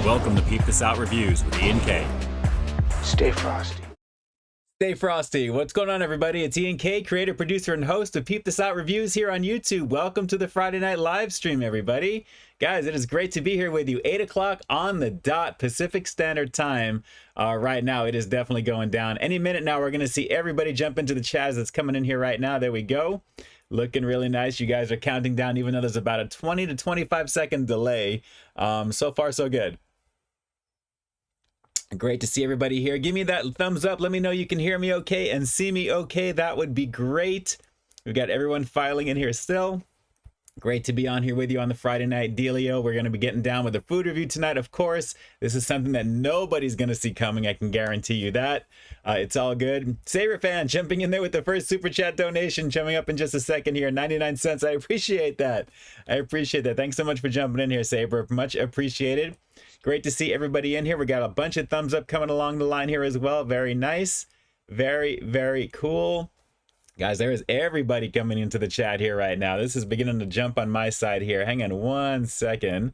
Welcome to Peep This Out Reviews with Ian K. Stay frosty. Stay frosty. What's going on, everybody? It's Ian K, creator, producer, and host of Peep This Out Reviews here on YouTube. Welcome to the Friday night live stream, everybody. Guys, it is great to be here with you. 8 o'clock on the dot Pacific Standard Time. Right now, it is definitely going down. Any minute now, we're going to see everybody jump into the chat that's coming in here right now. There we go. Looking really nice. You guys are counting down, even though there's about a 20 to 25 second delay. So far, so good. Great to see everybody here. Give me that thumbs up. Let me know you can hear me okay and see me okay. That would be great. We've got everyone filing in here still. Great to be on here with you on the Friday night dealio. We're going to be getting down with a food review tonight, of course. This is something that nobody's going to see coming. I can guarantee you that. It's all good. Saber fan jumping in there with the first super chat donation coming up in just a second here. 99 cents. I appreciate that. I appreciate that. Thanks so much for jumping in here, Saber. Much appreciated. Great to see everybody in here. We got a bunch of thumbs up coming along the line here as well. Very nice. Very, very cool. Guys, there is everybody coming into the chat here right now. This is beginning to jump on my side here. Hang on one second.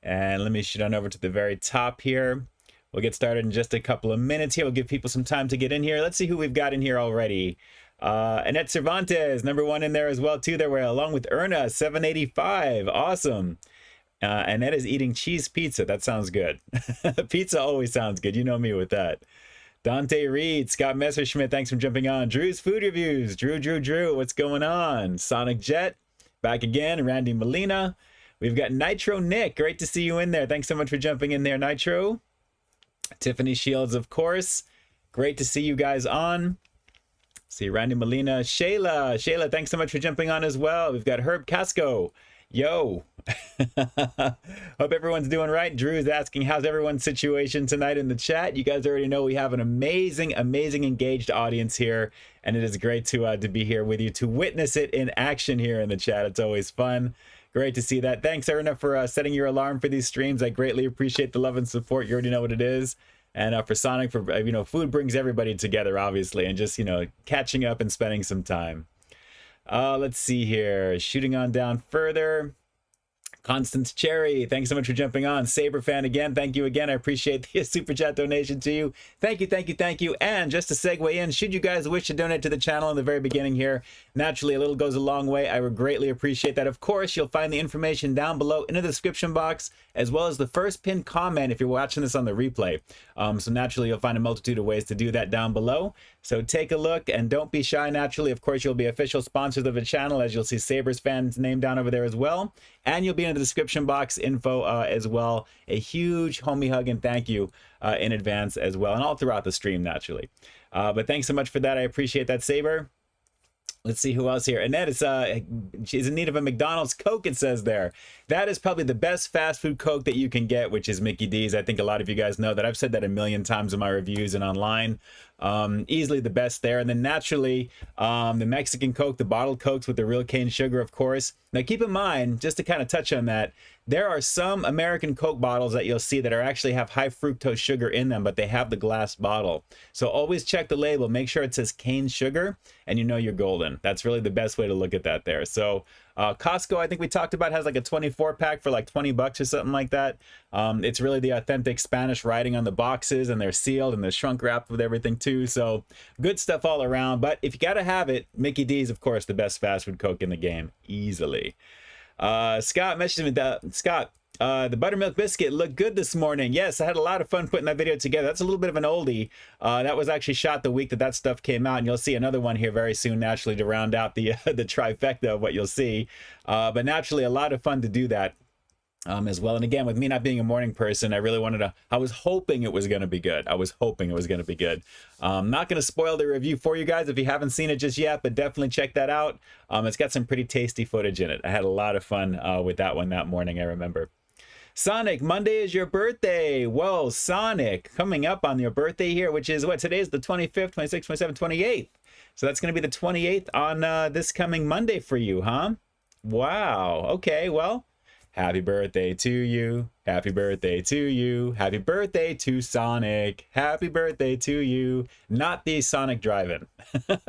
And let me shoot on over to the very top here. We'll get started in just a couple of minutes here. We'll give people some time to get in here. Let's see who we've got in here already. Annette Cervantes, #1 in there as well, too. There we're along with Erna, 785. Awesome. Annette is eating cheese pizza. That sounds good. Pizza always sounds good. You know me with that. Dante Reed, Scott Messerschmidt, thanks for jumping on. Drew's Food Reviews. Drew, what's going on? Sonic Jet, back again. Randy Molina. We've got Nitro Nick. Great to see you in there. Thanks so much for jumping in there, Nitro. Tiffany Shields, of course. Great to see you guys on. See Randy Molina. Shayla, thanks so much for jumping on as well. We've got Herb Casco. Yo. Hope everyone's doing right. Drew is asking, how's everyone's situation tonight in the chat? You guys already know we have an amazing engaged audience here, and it is great to be here with you to witness it in action here in the chat. It's always fun. Great to see that. Thanks, Erna, for setting your alarm for these streams. I greatly appreciate the love and support. You already know what it is. And for Sonic, for food brings everybody together, obviously, and just catching up and spending some time. Let's see here. Shooting on down further. Constance Cherry, thanks so much for jumping on. Saber fan again, thank you again. I appreciate the super chat donation to you. Thank you. And just to segue in, should you guys wish to donate to the channel in the very beginning here, naturally a little goes a long way. I would greatly appreciate that. Of course, you'll find the information down below in the description box, as well as the first pinned comment if you're watching this on the replay. So naturally, you'll find a multitude of ways to do that down below. So take a look and don't be shy. Naturally, of course, you'll be official sponsors of the channel, as you'll see Saber's fan's name down over there as well. And you'll be in the description box info as well. A huge homie hug and thank you in advance as well, and all throughout the stream, naturally. But thanks so much for that. I appreciate that, Saber. Let's see who else here. Annette is she's in need of a McDonald's Coke, it says there. That is probably the best fast food Coke that you can get, which is Mickey D's. I think a lot of you guys know that. I've said that a million times in my reviews and online. Easily the best there. And then naturally, the Mexican Coke, the bottled Cokes with the real cane sugar, of course. Now keep in mind, just to kind of touch on that, there are some American Coke bottles that you'll see that actually have high fructose sugar in them, but they have the glass bottle. So always check the label, make sure it says cane sugar, and you know you're golden. That's really the best way to look at that there. So Costco, I think we talked about, has like a 24 pack for like 20 bucks or something like that. It's really the authentic Spanish writing on the boxes, and they're sealed and they're shrunk wrapped with everything too. So good stuff all around. But if you got to have it, Mickey D's, of course, the best fast food Coke in the game, easily. Scott messaged me, Scott, the buttermilk biscuit looked good this morning. Yes, I had a lot of fun putting that video together. That's a little bit of an oldie. That was actually shot the week that stuff came out, and you'll see another one here very soon, naturally, to round out the the trifecta of what you'll see. But naturally, a lot of fun to do that. As well. And again, with me not being a morning person, I really wanted to, I was hoping it was going to be good. Not going to spoil the review for you guys if you haven't seen it just yet, but definitely check that out. It's got some pretty tasty footage in it. I had a lot of fun with that one that morning, I remember. Sonic, Monday is your birthday. Whoa, Sonic, coming up on your birthday here, which is what? Today is the 25th, 26th, 27th, 28th. So that's going to be the 28th on this coming Monday for you, huh? Wow. Okay, well, Happy birthday to you. Happy birthday to you. Happy birthday to Sonic. Happy birthday to you. Not the Sonic Drive-In.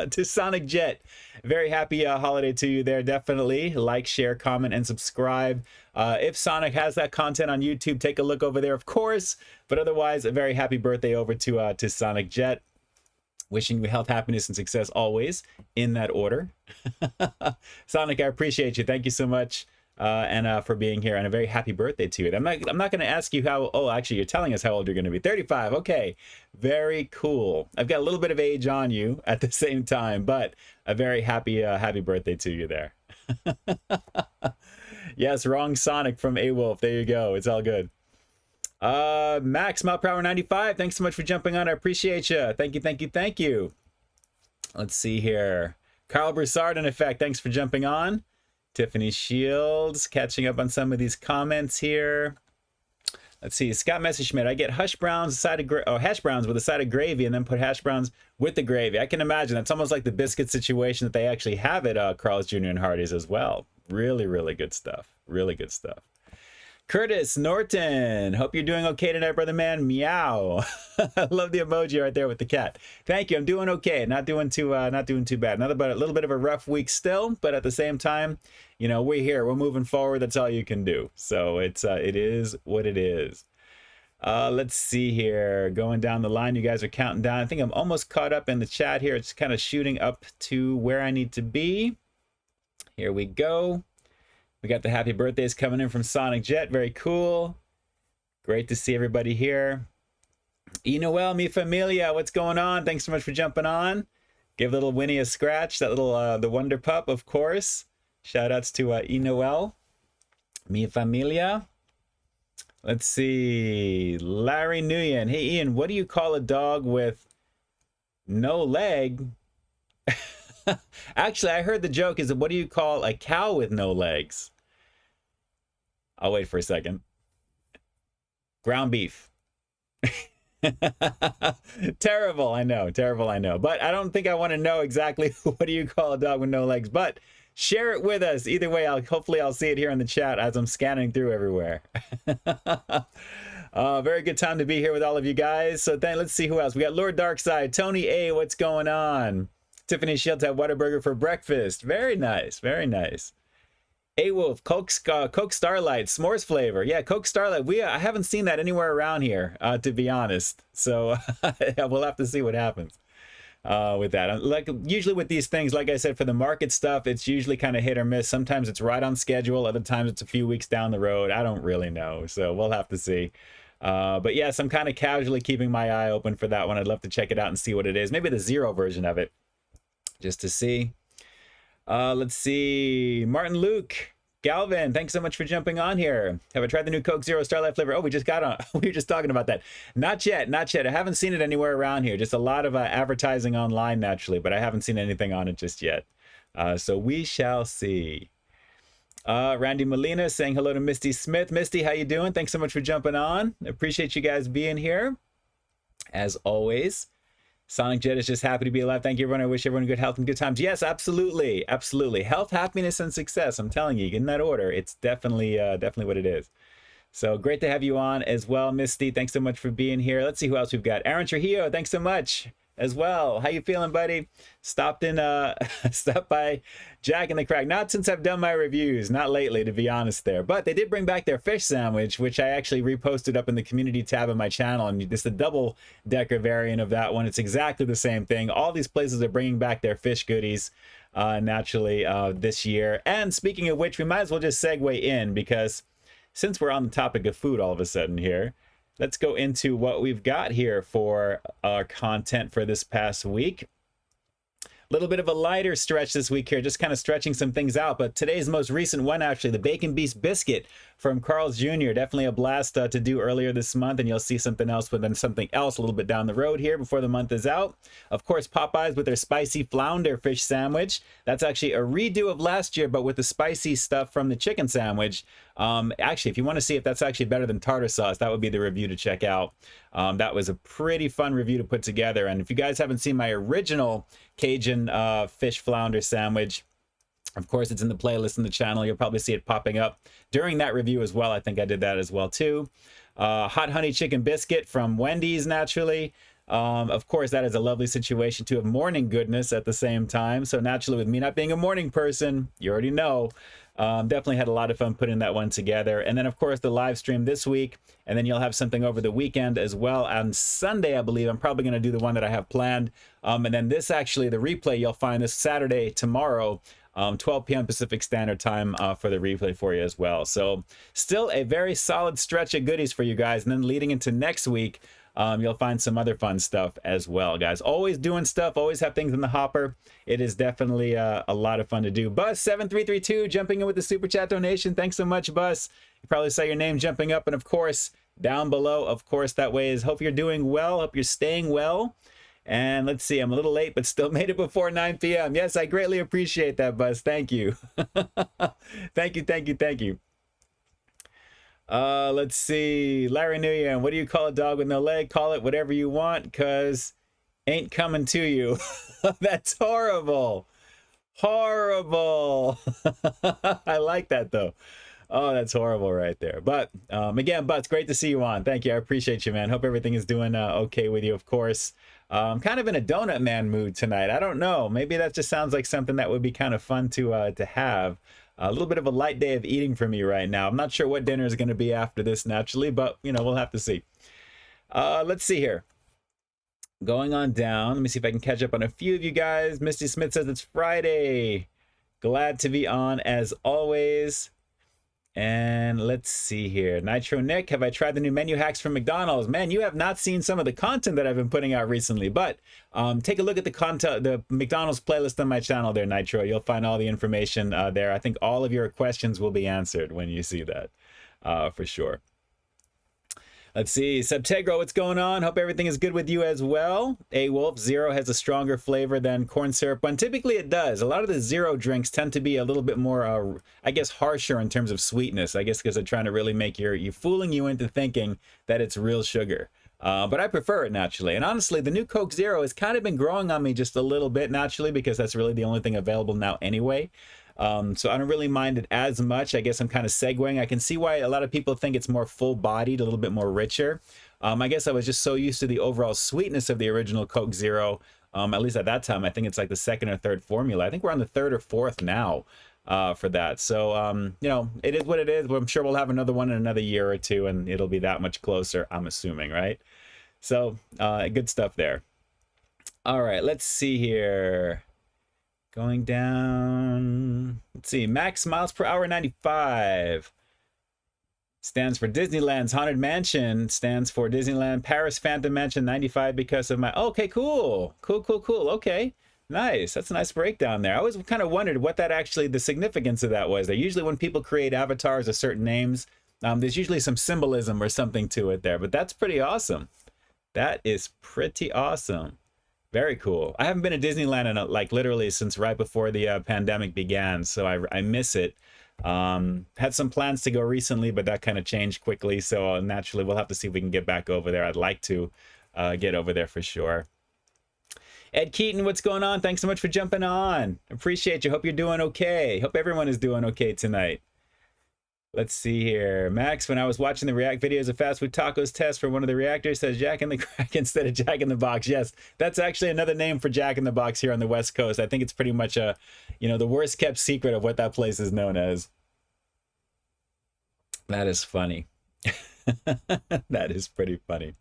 To Sonic Jet. Very happy holiday to you there. Definitely like, share, comment, and subscribe. If Sonic has that content on YouTube, take a look over there, of course. But otherwise, a very happy birthday over to Sonic Jet. Wishing you health, happiness, and success always in that order. Sonic, I appreciate you. Thank you so much. And for being here, and a very happy birthday to you. I'm not going to ask you how. Oh, actually, you're telling us how old you're going to be. 35. Okay, very cool. I've got a little bit of age on you at the same time, but a very happy birthday to you there. Yes, wrong Sonic from A-Wolf. There you go. It's all good. Max Power 95. Thanks so much for jumping on. I appreciate you. Thank you. Let's see here. Carl Broussard, in effect. Thanks for jumping on. Tiffany Shields, catching up on some of these comments here. Let's see, Scott Messerschmidt. I get hash browns with a side of gravy, and then put hash browns with the gravy. I can imagine that's almost like the biscuit situation that they actually have at Carl's Jr. and Hardee's as well. Really, really good stuff. Really good stuff. Curtis Norton, hope you're doing okay tonight, brother man. Meow. I love the emoji right there with the cat. Thank you. I'm doing okay. Not doing too bad. A little bit of a rough week still, but at the same time, you know, we're here. We're moving forward. That's all you can do. So it is what it is. Let's see here. Going down the line, you guys are counting down. I think I'm almost caught up in the chat here. It's kind of shooting up to where I need to be. Here we go. We got the happy birthdays coming in from Sonic Jet. Very cool. Great to see everybody here. Noel, mi familia, what's going on? Thanks so much for jumping on. Give little Winnie a scratch. That little, the Wonder Pup, of course. Shout outs to Noel, mi familia. Let's see. Larry Nguyen. Hey, Ian, what do you call a dog with no leg? Actually, I heard the joke is, what do you call a cow with no legs? I'll wait for a second. Ground beef. Terrible, I know. Terrible, I know. But I don't think I want to know exactly what do you call a dog with no legs. But share it with us. Either way, hopefully I'll see it here in the chat as I'm scanning through everywhere. Very good time to be here with all of you guys. So then let's see who else. We got Lord Darkside, Tony A. What's going on? Tiffany Shields had Whataburger for breakfast. Very nice. Very nice. A-Wolf, Coke Starlight, s'mores flavor. Yeah, Coke Starlight. I haven't seen that anywhere around here, to be honest. So we'll have to see what happens with that. Like usually with these things, like I said, for the market stuff, it's usually kind of hit or miss. Sometimes it's right on schedule. Other times it's a few weeks down the road. I don't really know. So we'll have to see. But yes, I'm kind of casually keeping my eye open for that one. I'd love to check it out and see what it is. Maybe the zero version of it. Just to see. Let's see. Martin Luke. Galvin, thanks so much for jumping on here. Have I tried the new Coke Zero Starlight flavor? Oh, we just got on. We were just talking about that. Not yet. Not yet. I haven't seen it anywhere around here. Just a lot of advertising online, naturally, but I haven't seen anything on it just yet. So we shall see. Randy Molina saying hello to Misty Smith. Misty, how you doing? Thanks so much for jumping on. Appreciate you guys being here. As always. Sonic Jet is just happy to be alive. Thank you, everyone. I wish everyone good health and good times. Yes, absolutely. Absolutely. Health, happiness, and success. I'm telling you, in that order, it's definitely what it is. So great to have you on as well, Misty. Thanks so much for being here. Let's see who else we've got. Aaron Trujillo, thanks so much as well. How you feeling, buddy? Stopped by Jack in the Crack. Not since I've done my reviews, not lately, to be honest there. But they did bring back their fish sandwich, which I actually reposted up in the community tab of my channel. And it's a double-decker variant of that one. It's exactly the same thing. All these places are bringing back their fish goodies naturally this year. And speaking of which, we might as well just segue in, because since we're on the topic of food all of a sudden here, let's go into what we've got here for our content for this past week. A little bit of a lighter stretch this week here, just kind of stretching some things out. But today's most recent one, actually, the Bacon Beast Biscuit from Carl's Jr. Definitely a blast to do earlier this month. And you'll see something else, but then something else a little bit down the road here before the month is out. Of course, Popeyes with their spicy flounder fish sandwich. That's actually a redo of last year, but with the spicy stuff from the chicken sandwich. Actually, if you want to see if that's actually better than tartar sauce, that would be the review to check out. That was a pretty fun review to put together. And if you guys haven't seen my original Cajun fish flounder sandwich, Of course, it's in the playlist in the channel. You'll probably see it popping up during that review as well. I think I did that as well too. Hot honey chicken biscuit from Wendy's, naturally. Of course, that is a lovely situation to have morning goodness at the same time. So naturally, with me not being a morning person, you already know, definitely had a lot of fun putting that one together. And then, of course, the live stream this week. And then you'll have something over the weekend as well. On Sunday, I believe, I'm probably going to do the one that I have planned. And then this, actually, the replay, you'll find this Saturday, tomorrow, 12 p.m. Pacific Standard Time for the replay for you as well. So still a very solid stretch of goodies for you guys. And then leading into next week, you'll find some other fun stuff as well, guys. Always doing stuff, always have things in the hopper. It is definitely a lot of fun to do. Bus7332 jumping in with the super chat donation. Thanks so much, Bus. You probably saw your name jumping up, and of course, down below, of course, that way is hope you're doing well, hope you're staying well. And let's see, I'm a little late, but still made it before 9 p.m. Yes, I greatly appreciate that, Buzz. Thank you. Thank you, thank you, thank you. Let's see. Larry Nguyen, what do you call a dog with no leg? Call it whatever you want, because ain't coming to you. That's horrible. Horrible. I like that, though. Oh, that's horrible right there. But again, Butts, great to see you on. Thank you. I appreciate you, man. Hope everything is doing okay with you, of course. I'm kind of in a donut man mood tonight. I don't know. Maybe that just sounds like something that would be kind of fun to have. A little bit of a light day of eating for me right now. I'm not sure what dinner is going to be after this, naturally, but, you know, we'll have to see. Let's see here. Going on down. Let me see if I can catch up on a few of you guys. Misty Smith says it's Friday. Glad to be on as always. And let's see here. Nitro Nick, have I tried the new menu hacks from McDonald's? Man, you have not seen some of the content that I've been putting out recently, but take a look at the McDonald's playlist on my channel there, Nitro. You'll find all the information there. I think all of your questions will be answered when you see that, for sure. Let's see, Subtegro, what's going on? Hope everything is good with you as well. A Wolf Zero has a stronger flavor than corn syrup one. Typically it does. A lot of the zero drinks tend to be a little bit more, I guess, harsher in terms of sweetness. I guess because they're trying to really make you fooling you into thinking that it's real sugar. But I prefer it naturally. And honestly, the new Coke Zero has kind of been growing on me just a little bit naturally because that's really the only thing available now anyway. So I don't really mind it as much. I guess I'm kind of segueing. I can see why a lot of people think it's more full-bodied, a little bit more richer. I guess I was just so used to the overall sweetness of the original Coke Zero, at least at that time. I think it's like the second or third formula. I think we're on the third or fourth now for that. So, you know, it is what it is. But I'm sure we'll have another one in another year or two, and it'll be that much closer, I'm assuming, right? So, good stuff there. All right, let's see here. Going down, let's see, max miles per hour 95 stands for Disneyland's Haunted Mansion, stands for Disneyland Paris Phantom Mansion 95 because of my, okay, cool, okay, nice, that's a nice breakdown there. I always kind of wondered what that actually, the significance of that was. There usually when people create avatars of certain names, there's usually some symbolism or something to it there, but that's pretty awesome. That is pretty awesome. Very cool. I haven't been to Disneyland in like literally since right before the pandemic began, so I miss it. Had some plans to go recently, but that kind of changed quickly, so naturally we'll have to see if we can get back over there. I'd like to get over there for sure. Ed Keaton, what's going on? Thanks so much for jumping on. Appreciate you. Hope you're doing okay. Hope everyone is doing okay tonight. Let's see here. Max, when I was watching the React videos of Fast Food Tacos test for one of the reactors, says Jack in the Crack instead of Jack in the Box. Yes, that's actually another name for Jack in the Box here on the West Coast. I think it's pretty much a, you know, the worst kept secret of what that place is known as. That is funny. That is pretty funny.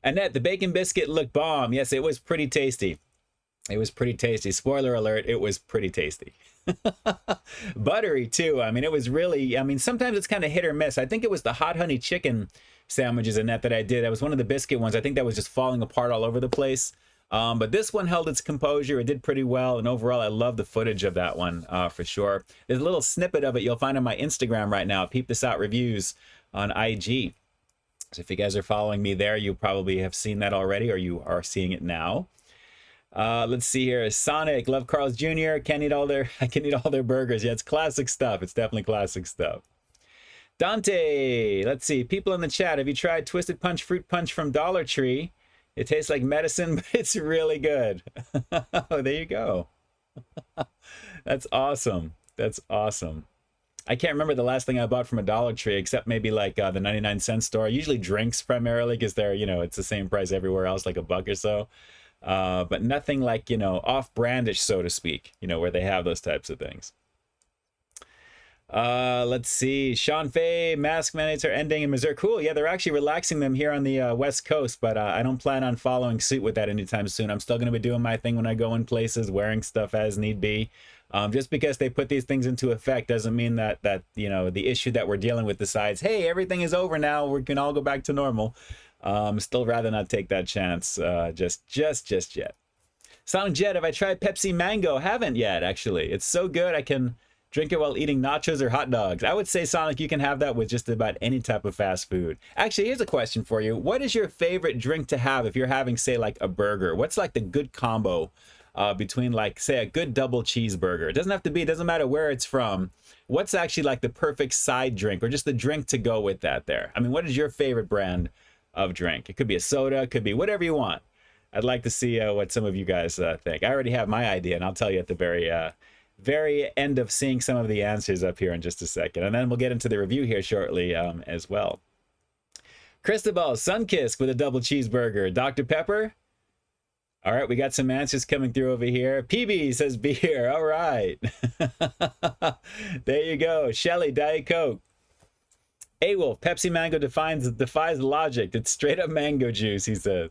Annette, the bacon biscuit looked bomb. Yes, it was pretty tasty. It was pretty tasty. Spoiler alert, it was pretty tasty. Buttery too. I mean, it was really, I mean, sometimes it's kind of hit or miss. I think it was the hot honey chicken sandwiches, Annette, that I did. That was one of the biscuit ones. I think that was just falling apart all over the place. But this one held its composure. It did pretty well. And overall, I love the footage of that one for sure. There's a little snippet of it you'll find on my Instagram right now. Peep This Out Reviews on IG. So if you guys are following me there, you probably have seen that already, or you are seeing it now. Let's see here. Sonic, love Carl's Jr. I can eat all their burgers. Yeah, it's classic stuff. It's definitely classic stuff. Dante, let's see. People in the chat, have you tried Twisted Punch Fruit Punch from Dollar Tree? It tastes like medicine, but it's really good. Oh, there you go. That's awesome. That's awesome. I can't remember the last thing I bought from a Dollar Tree, except maybe like the 99-cent store. Usually drinks primarily because they're, it's the same price everywhere else, like a buck or so. But nothing like, off-brandish, so to speak, where they have those types of things. Let's see. Sean Fay, mask mandates are ending in Missouri. Cool. Yeah, they're actually relaxing them here on the West Coast, but I don't plan on following suit with that anytime soon. I'm still going to be doing my thing when I go in places, wearing stuff as need be. Just because they put these things into effect doesn't mean that the issue that we're dealing with decides, hey, everything is over now, we can all go back to normal. Still rather not take that chance just yet. Sonic Jet, have I tried Pepsi Mango? Haven't yet, actually. It's so good I can drink it while eating nachos or hot dogs. I would say, Sonic, you can have that with just about any type of fast food. Actually, here's a question for you. What is your favorite drink to have if you're having, say, like a burger? What's like the good combo between, like, say, a good double cheeseburger? It doesn't have to be, it doesn't matter where it's from. What's actually like the perfect side drink or just the drink to go with that there? I mean, what is your favorite brand of drink? It could be a soda, it could be whatever you want. I'd like to see what some of you guys think. I already have my idea, and I'll tell you at the very end of seeing some of the answers up here in just a second. And then we'll get into the review here shortly as well. Cristobal, Sunkist with a double cheeseburger. Dr. Pepper. All right, we got some answers coming through over here. PB says beer. All right. There you go. Shelly, Diet Coke. A-Wolf, Pepsi Mango defies logic. It's straight up mango juice, he said.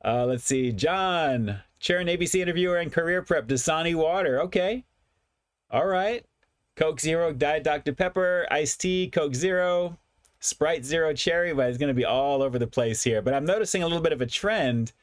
Let's see. John, Churn ABC interviewer and career prep, Dasani water. Okay. All right. Coke Zero, Diet Dr. Pepper, Iced Tea, Coke Zero, Sprite Zero Cherry. But it's going to be all over the place here. But I'm noticing a little bit of a trend.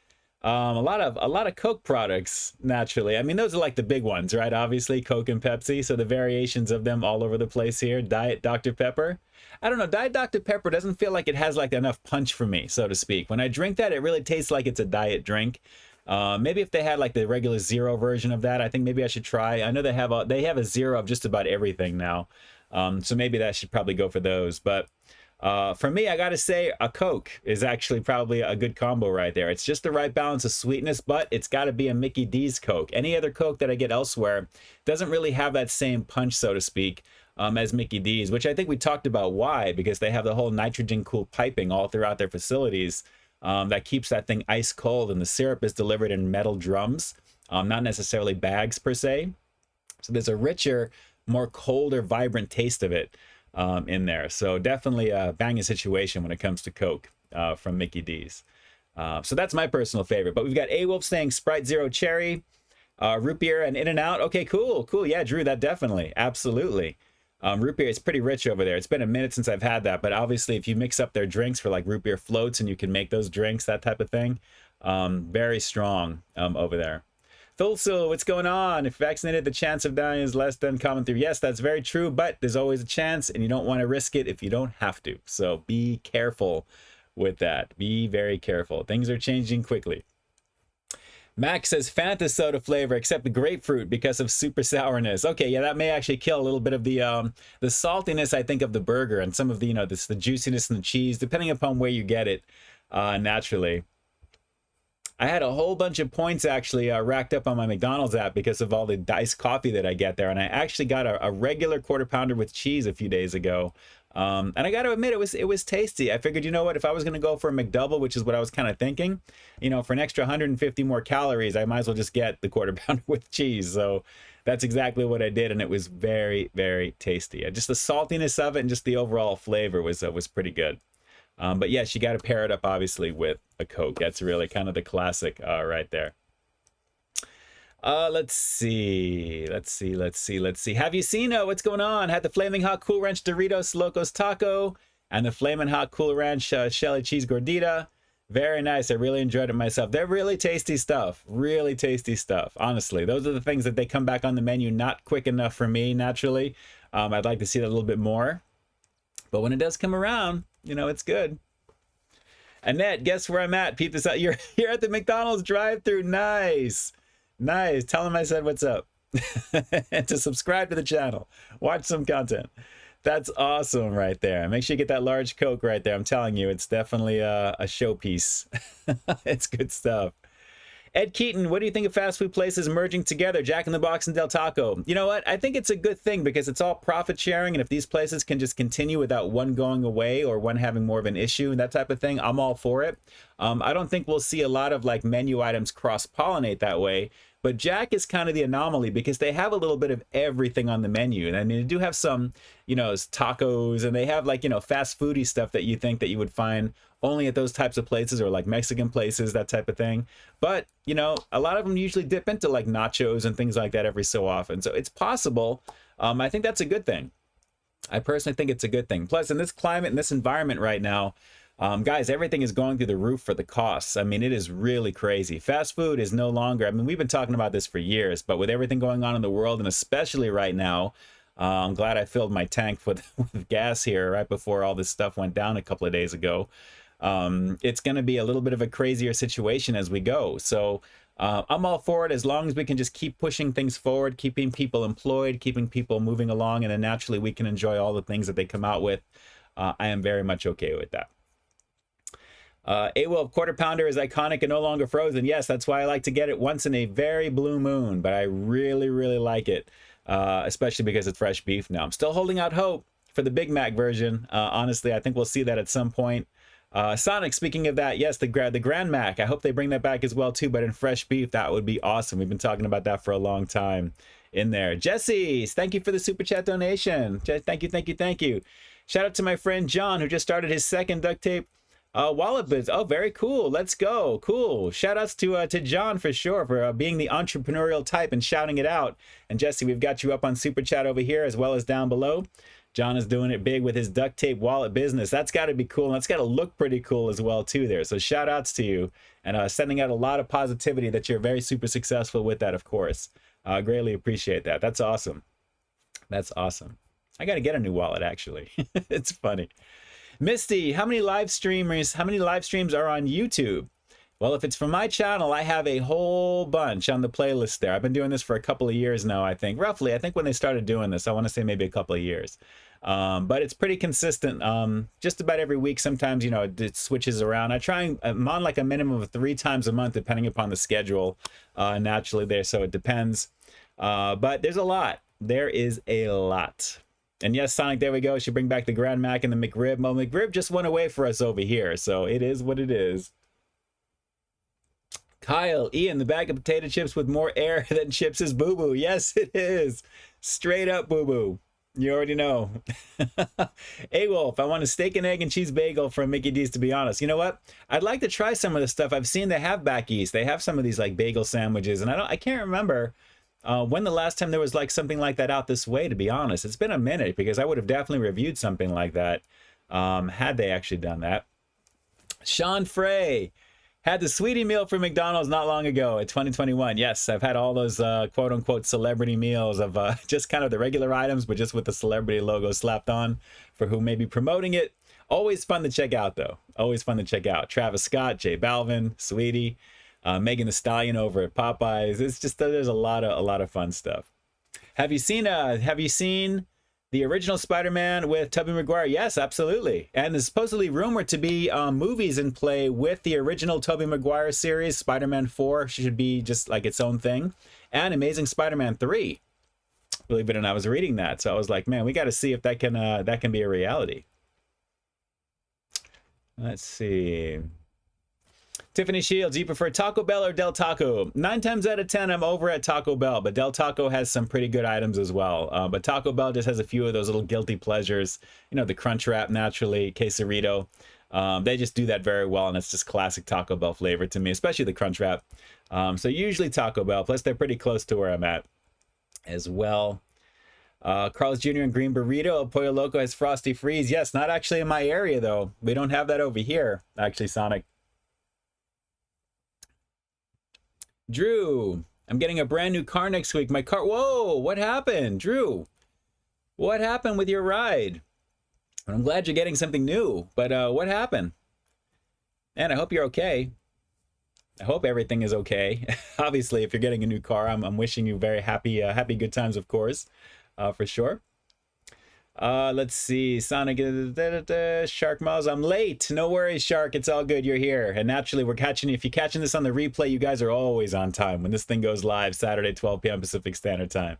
A lot of Coke products, naturally. I mean, those are like the big ones, right? Obviously, Coke and Pepsi. So the variations of them all over the place here. Diet Dr. Pepper. I don't know. Diet Dr. Pepper doesn't feel like it has like enough punch for me, so to speak. When I drink that, it really tastes like it's a diet drink. Maybe if they had like the regular zero version of that, I think maybe I should try. I know they have a zero of just about everything now. So maybe that should probably go for those. But for me, I got to say a Coke is actually probably a good combo right there. It's just the right balance of sweetness, but it's got to be a Mickey D's Coke. Any other Coke that I get elsewhere doesn't really have that same punch, so to speak, as Mickey D's, which I think we talked about why, because they have the whole nitrogen cooled piping all throughout their facilities. That keeps that thing ice cold, and the syrup is delivered in metal drums, not necessarily bags per se. So there's a richer, more colder, vibrant taste of it in there. So definitely a banging situation when it comes to Coke from Mickey D's. So that's my personal favorite. But we've got A-Wolf saying Sprite Zero Cherry, root beer and In-N-Out. Okay, cool. Yeah, Drew, that definitely, absolutely. Root beer is pretty rich over there. It's been a minute since I've had that, but obviously if you mix up their drinks for like root beer floats and you can make those drinks, that type of thing, very strong over there. Thulsul, what's going on? If vaccinated, the chance of dying is less than coming through. Yes, that's very true, but there's always a chance, and you don't want to risk it if you don't have to. So be careful with that. Be very careful. Things are changing quickly. Max says Fanta soda flavor except the grapefruit because of super sourness. Okay, yeah, that may actually kill a little bit of the saltiness, I think, of the burger and some of the, the juiciness and the cheese, depending upon where you get it naturally. I had a whole bunch of points actually racked up on my McDonald's app because of all the iced coffee that I get there. And I actually got a regular quarter pounder with cheese a few days ago. And I got to admit, it was tasty. I figured, you know what, if I was going to go for a McDouble, which is what I was kind of thinking, for an extra 150 more calories, I might as well just get the quarter pounder with cheese. So that's exactly what I did. And it was very, very tasty. Just the saltiness of it and just the overall flavor was pretty good. But yes, you got to pair it up, obviously, with a Coke. That's really kind of the classic right there. Let's see. Have you seen what's going on? Had the Flaming Hot Cool Ranch Doritos Locos Taco and the Flaming Hot Cool Ranch Shelly Cheese Gordita. Very nice. I really enjoyed it myself. They're really tasty stuff. Really tasty stuff. Honestly, those are the things that they come back on the menu not quick enough for me, naturally. I'd like to see that a little bit more. But when it does come around, it's good. Annette, guess where I'm at? Peep this out. You're at the McDonald's drive-thru. Nice. Tell them I said what's up. And to subscribe to the channel. Watch some content. That's awesome right there. Make sure you get that large Coke right there. I'm telling you, it's definitely a showpiece. It's good stuff. Ed Keaton, what do you think of fast food places merging together, Jack in the Box and Del Taco? You know what? I think it's a good thing because it's all profit sharing. And if these places can just continue without one going away or one having more of an issue and that type of thing, I'm all for it. I don't think we'll see a lot of like menu items cross-pollinate that way. But Jack is kind of the anomaly because they have a little bit of everything on the menu. And I mean, they do have some, you know, tacos, and they have like, you know, fast foodie stuff that you think that you would find only at those types of places, or like Mexican places, that type of thing. But, you know, a lot of them usually dip into like nachos and things like that every so often. So it's possible. I think that's a good thing. I personally think it's a good thing. Plus, in this climate, in this environment right now, guys, everything is going through the roof for the costs. I mean, it is really crazy. Fast food is no longer, I mean, we've been talking about this for years, but with everything going on in the world, and especially right now, I'm glad I filled my tank with gas here right before all this stuff went down a couple of days ago. It's going to be a little bit of a crazier situation as we go. So I'm all for it as long as we can just keep pushing things forward, keeping people employed, keeping people moving along, and then naturally we can enjoy all the things that they come out with. I am very much okay with that. A-Wolf, quarter pounder is iconic and no longer frozen. Yes, that's why I like to get it once in a very blue moon, but I really, really like it, especially because it's fresh beef now. I'm still holding out hope for the Big Mac version. Honestly, I think we'll see that at some point. Sonic, speaking of that, yes, the Grand Mac. I hope they bring that back as well too, but in fresh beef, that would be awesome. We've been talking about that for a long time in there. Jesse, thank you for the super chat donation. Thank you, thank you, thank you. Shout out to my friend John, who just started his second duct tape wallet biz. Oh, very cool. Let's go. Cool. Shout outs to John for sure for being the entrepreneurial type and shouting it out. And Jesse, we've got you up on super chat over here as well as down below. John is doing it big with his duct tape wallet business. That's got to be cool. And that's got to look pretty cool as well too there. So shout outs to you, and sending out a lot of positivity that you're very super successful with that, of course. Greatly appreciate that. That's awesome. That's awesome. I got to get a new wallet actually. It's funny. Misty, how many live streams are on YouTube? Well, if it's from my channel, I have a whole bunch on the playlist there. I've been doing this for a couple of years now, I think. Roughly, I think when they started doing this, I want to say maybe a couple of years. But it's pretty consistent. Just about every week, sometimes, you know, it switches around. I'm on like a minimum of 3 times a month, depending upon the schedule, naturally there. So it depends. But there's a lot. There is a lot. And yes, Sonic, there we go. Should bring back the Grand Mac and the McRib. Well, McRib just went away for us over here, so it is what it is. Kyle, Ian, the bag of potato chips with more air than chips is boo-boo. Yes, it is. Straight up boo-boo. You already know. A-Wolf, I want a steak and egg and cheese bagel from Mickey D's, to be honest. You know what? I'd like to try some of the stuff. I've seen they have back east. They have some of these like bagel sandwiches, and I can't remember when the last time there was like something like that out this way, to be honest. It's been a minute because I would have definitely reviewed something like that had they actually done that. Sean Frey had the sweetie meal from McDonald's not long ago in 2021. Yes, I've had all those quote unquote celebrity meals of just kind of the regular items, but just with the celebrity logo slapped on for who may be promoting it. Always fun to check out though. Always fun to check out. Travis Scott, J Balvin, Sweetie. Megan Thee Stallion over at Popeyes. It's just, there's a lot of fun stuff. Have you seen the original Spider-Man with Tobey Maguire? Yes, absolutely. And there's supposedly rumored to be movies in play with the original Tobey Maguire series. Spider-Man 4 should be just like its own thing, and Amazing Spider-Man 3. Believe it or not, I was reading that, so I was like, man, we got to see if that can be a reality. Let's see. Tiffany Shields, do you prefer Taco Bell or Del Taco? 9 times out of 10, I'm over at Taco Bell, but Del Taco has some pretty good items as well. But Taco Bell just has a few of those little guilty pleasures. You know, the Crunch Wrap, naturally, Quesarito. They just do that very well, and it's just classic Taco Bell flavor to me, especially the Crunch Wrap. So usually Taco Bell, plus they're pretty close to where I'm at as well. Carl's Jr. and Green Burrito. Pollo Loco has Frosty Freeze. Yes, not actually in my area, though. We don't have that over here, actually, Sonic. Drew, I'm getting a brand new car next week. My car, whoa, what happened? Drew, what happened with your ride? I'm glad you're getting something new, but what happened? And I hope you're okay. I hope everything is okay. Obviously, if you're getting a new car, I'm wishing you very happy good times, of course, for sure. Let's see. Sonic, Shark Miles. I'm late. No worries, Shark. It's all good. You're here. And naturally, we're catching you. If you're catching this on the replay, you guys are always on time when this thing goes live, Saturday, 12 p.m. Pacific Standard Time.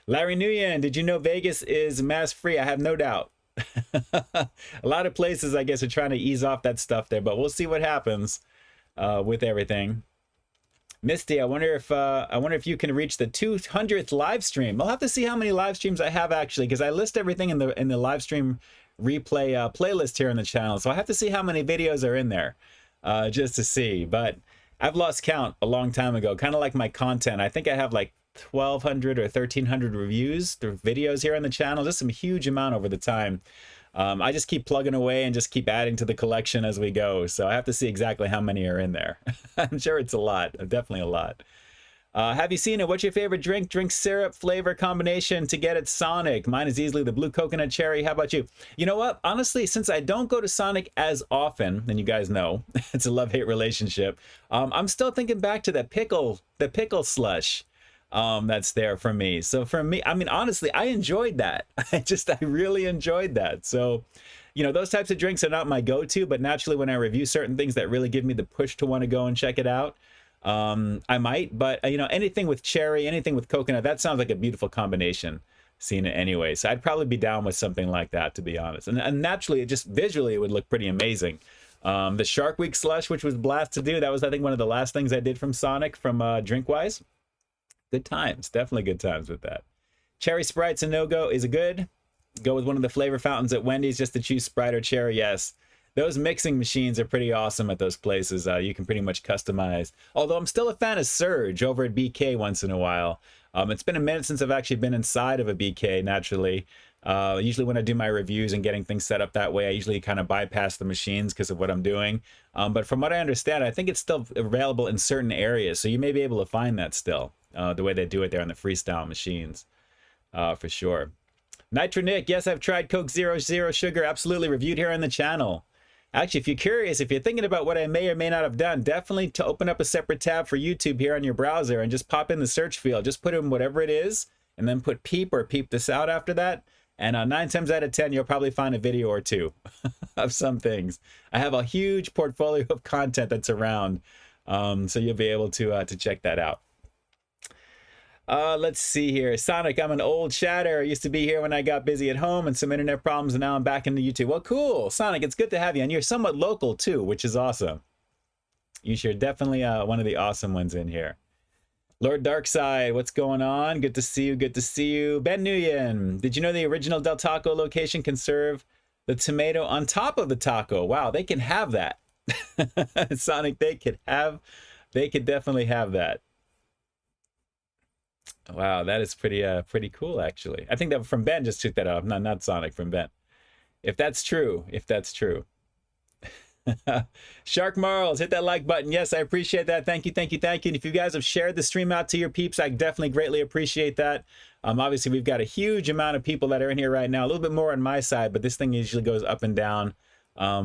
Larry Nguyen, did you know Vegas is mask free? I have no doubt. A lot of places, I guess, are trying to ease off that stuff there, but we'll see what happens with everything. Misty, I wonder if you can reach the 200th live stream. I'll have to see how many live streams I have actually, because I list everything in the live stream replay playlist here on the channel. So I have to see how many videos are in there, just to see. But I've lost count a long time ago, kind of like my content. I think I have like 1,200 or 1,300 reviews through videos here on the channel, just some huge amount over the time. I just keep plugging away and just keep adding to the collection as we go. So I have to see exactly how many are in there. I'm sure it's a lot, definitely a lot. Have you seen it? What's your favorite drink? Drink syrup flavor combination to get it Sonic. Mine is easily the blue coconut cherry. How about you? You know what? Honestly, since I don't go to Sonic as often, and you guys know, it's a love-hate relationship. I'm still thinking back to the pickle slush. That's there for me. So for me, I mean, honestly, I enjoyed that. I really enjoyed that. So, you know, those types of drinks are not my go-to, but naturally when I review certain things that really give me the push to want to go and check it out, I might. But, you know, anything with cherry, anything with coconut, that sounds like a beautiful combination, seeing it anyway. So I'd probably be down with something like that, to be honest. And naturally, it just visually, it would look pretty amazing. The Shark Week slush, which was blast to do, that was, I think, one of the last things I did from Sonic, from drink-wise. Good times, definitely good times with that. Cherry Sprite's a no-go. Is it good? Go with one of the flavor fountains at Wendy's just to choose Sprite or cherry. Yes, those mixing machines are pretty awesome at those places. You can pretty much customize. Although I'm still a fan of Surge over at BK once in a while. It's been a minute since I've actually been inside of a BK, naturally. Usually when I do my reviews and getting things set up that way, I usually kind of bypass the machines because of what I'm doing. But from what I understand, I think it's still available in certain areas. So you may be able to find that still. The way they do it there on the freestyle machines, for sure. Nitro Nick, yes, I've tried Coke Zero Sugar, absolutely, reviewed here on the channel. Actually, if you're curious, if you're thinking about what I may or may not have done, definitely to open up a separate tab for YouTube here on your browser and just pop in the search field. Just put in whatever it is, and then put peep or peep this out after that. And 9 times out of 10, you'll probably find a video or two of some things. I have a huge portfolio of content that's around, so you'll be able to check that out. Let's see here. Sonic, I'm an old chatter. I used to be here when I got busy at home and some internet problems, and now I'm back into YouTube. Well, cool. Sonic, it's good to have you. And you're somewhat local, too, which is awesome. You're definitely one of the awesome ones in here. Lord Darkside, what's going on? Good to see you. Good to see you. Ben Nguyen, did you know the original Del Taco location can serve the tomato on top of the taco? Wow, they can have that. Sonic, they could definitely have that. Wow, that is pretty cool, actually. I think that from Ben just took that off, not Sonic, from Ben. If that's true. Shark Marls, hit that like button. Yes, I appreciate that. Thank you. And if you guys have shared the stream out to your peeps, I definitely greatly appreciate that. Obviously, we've got a huge amount of people that are in here right now. A little bit more on my side, but this thing usually goes up and down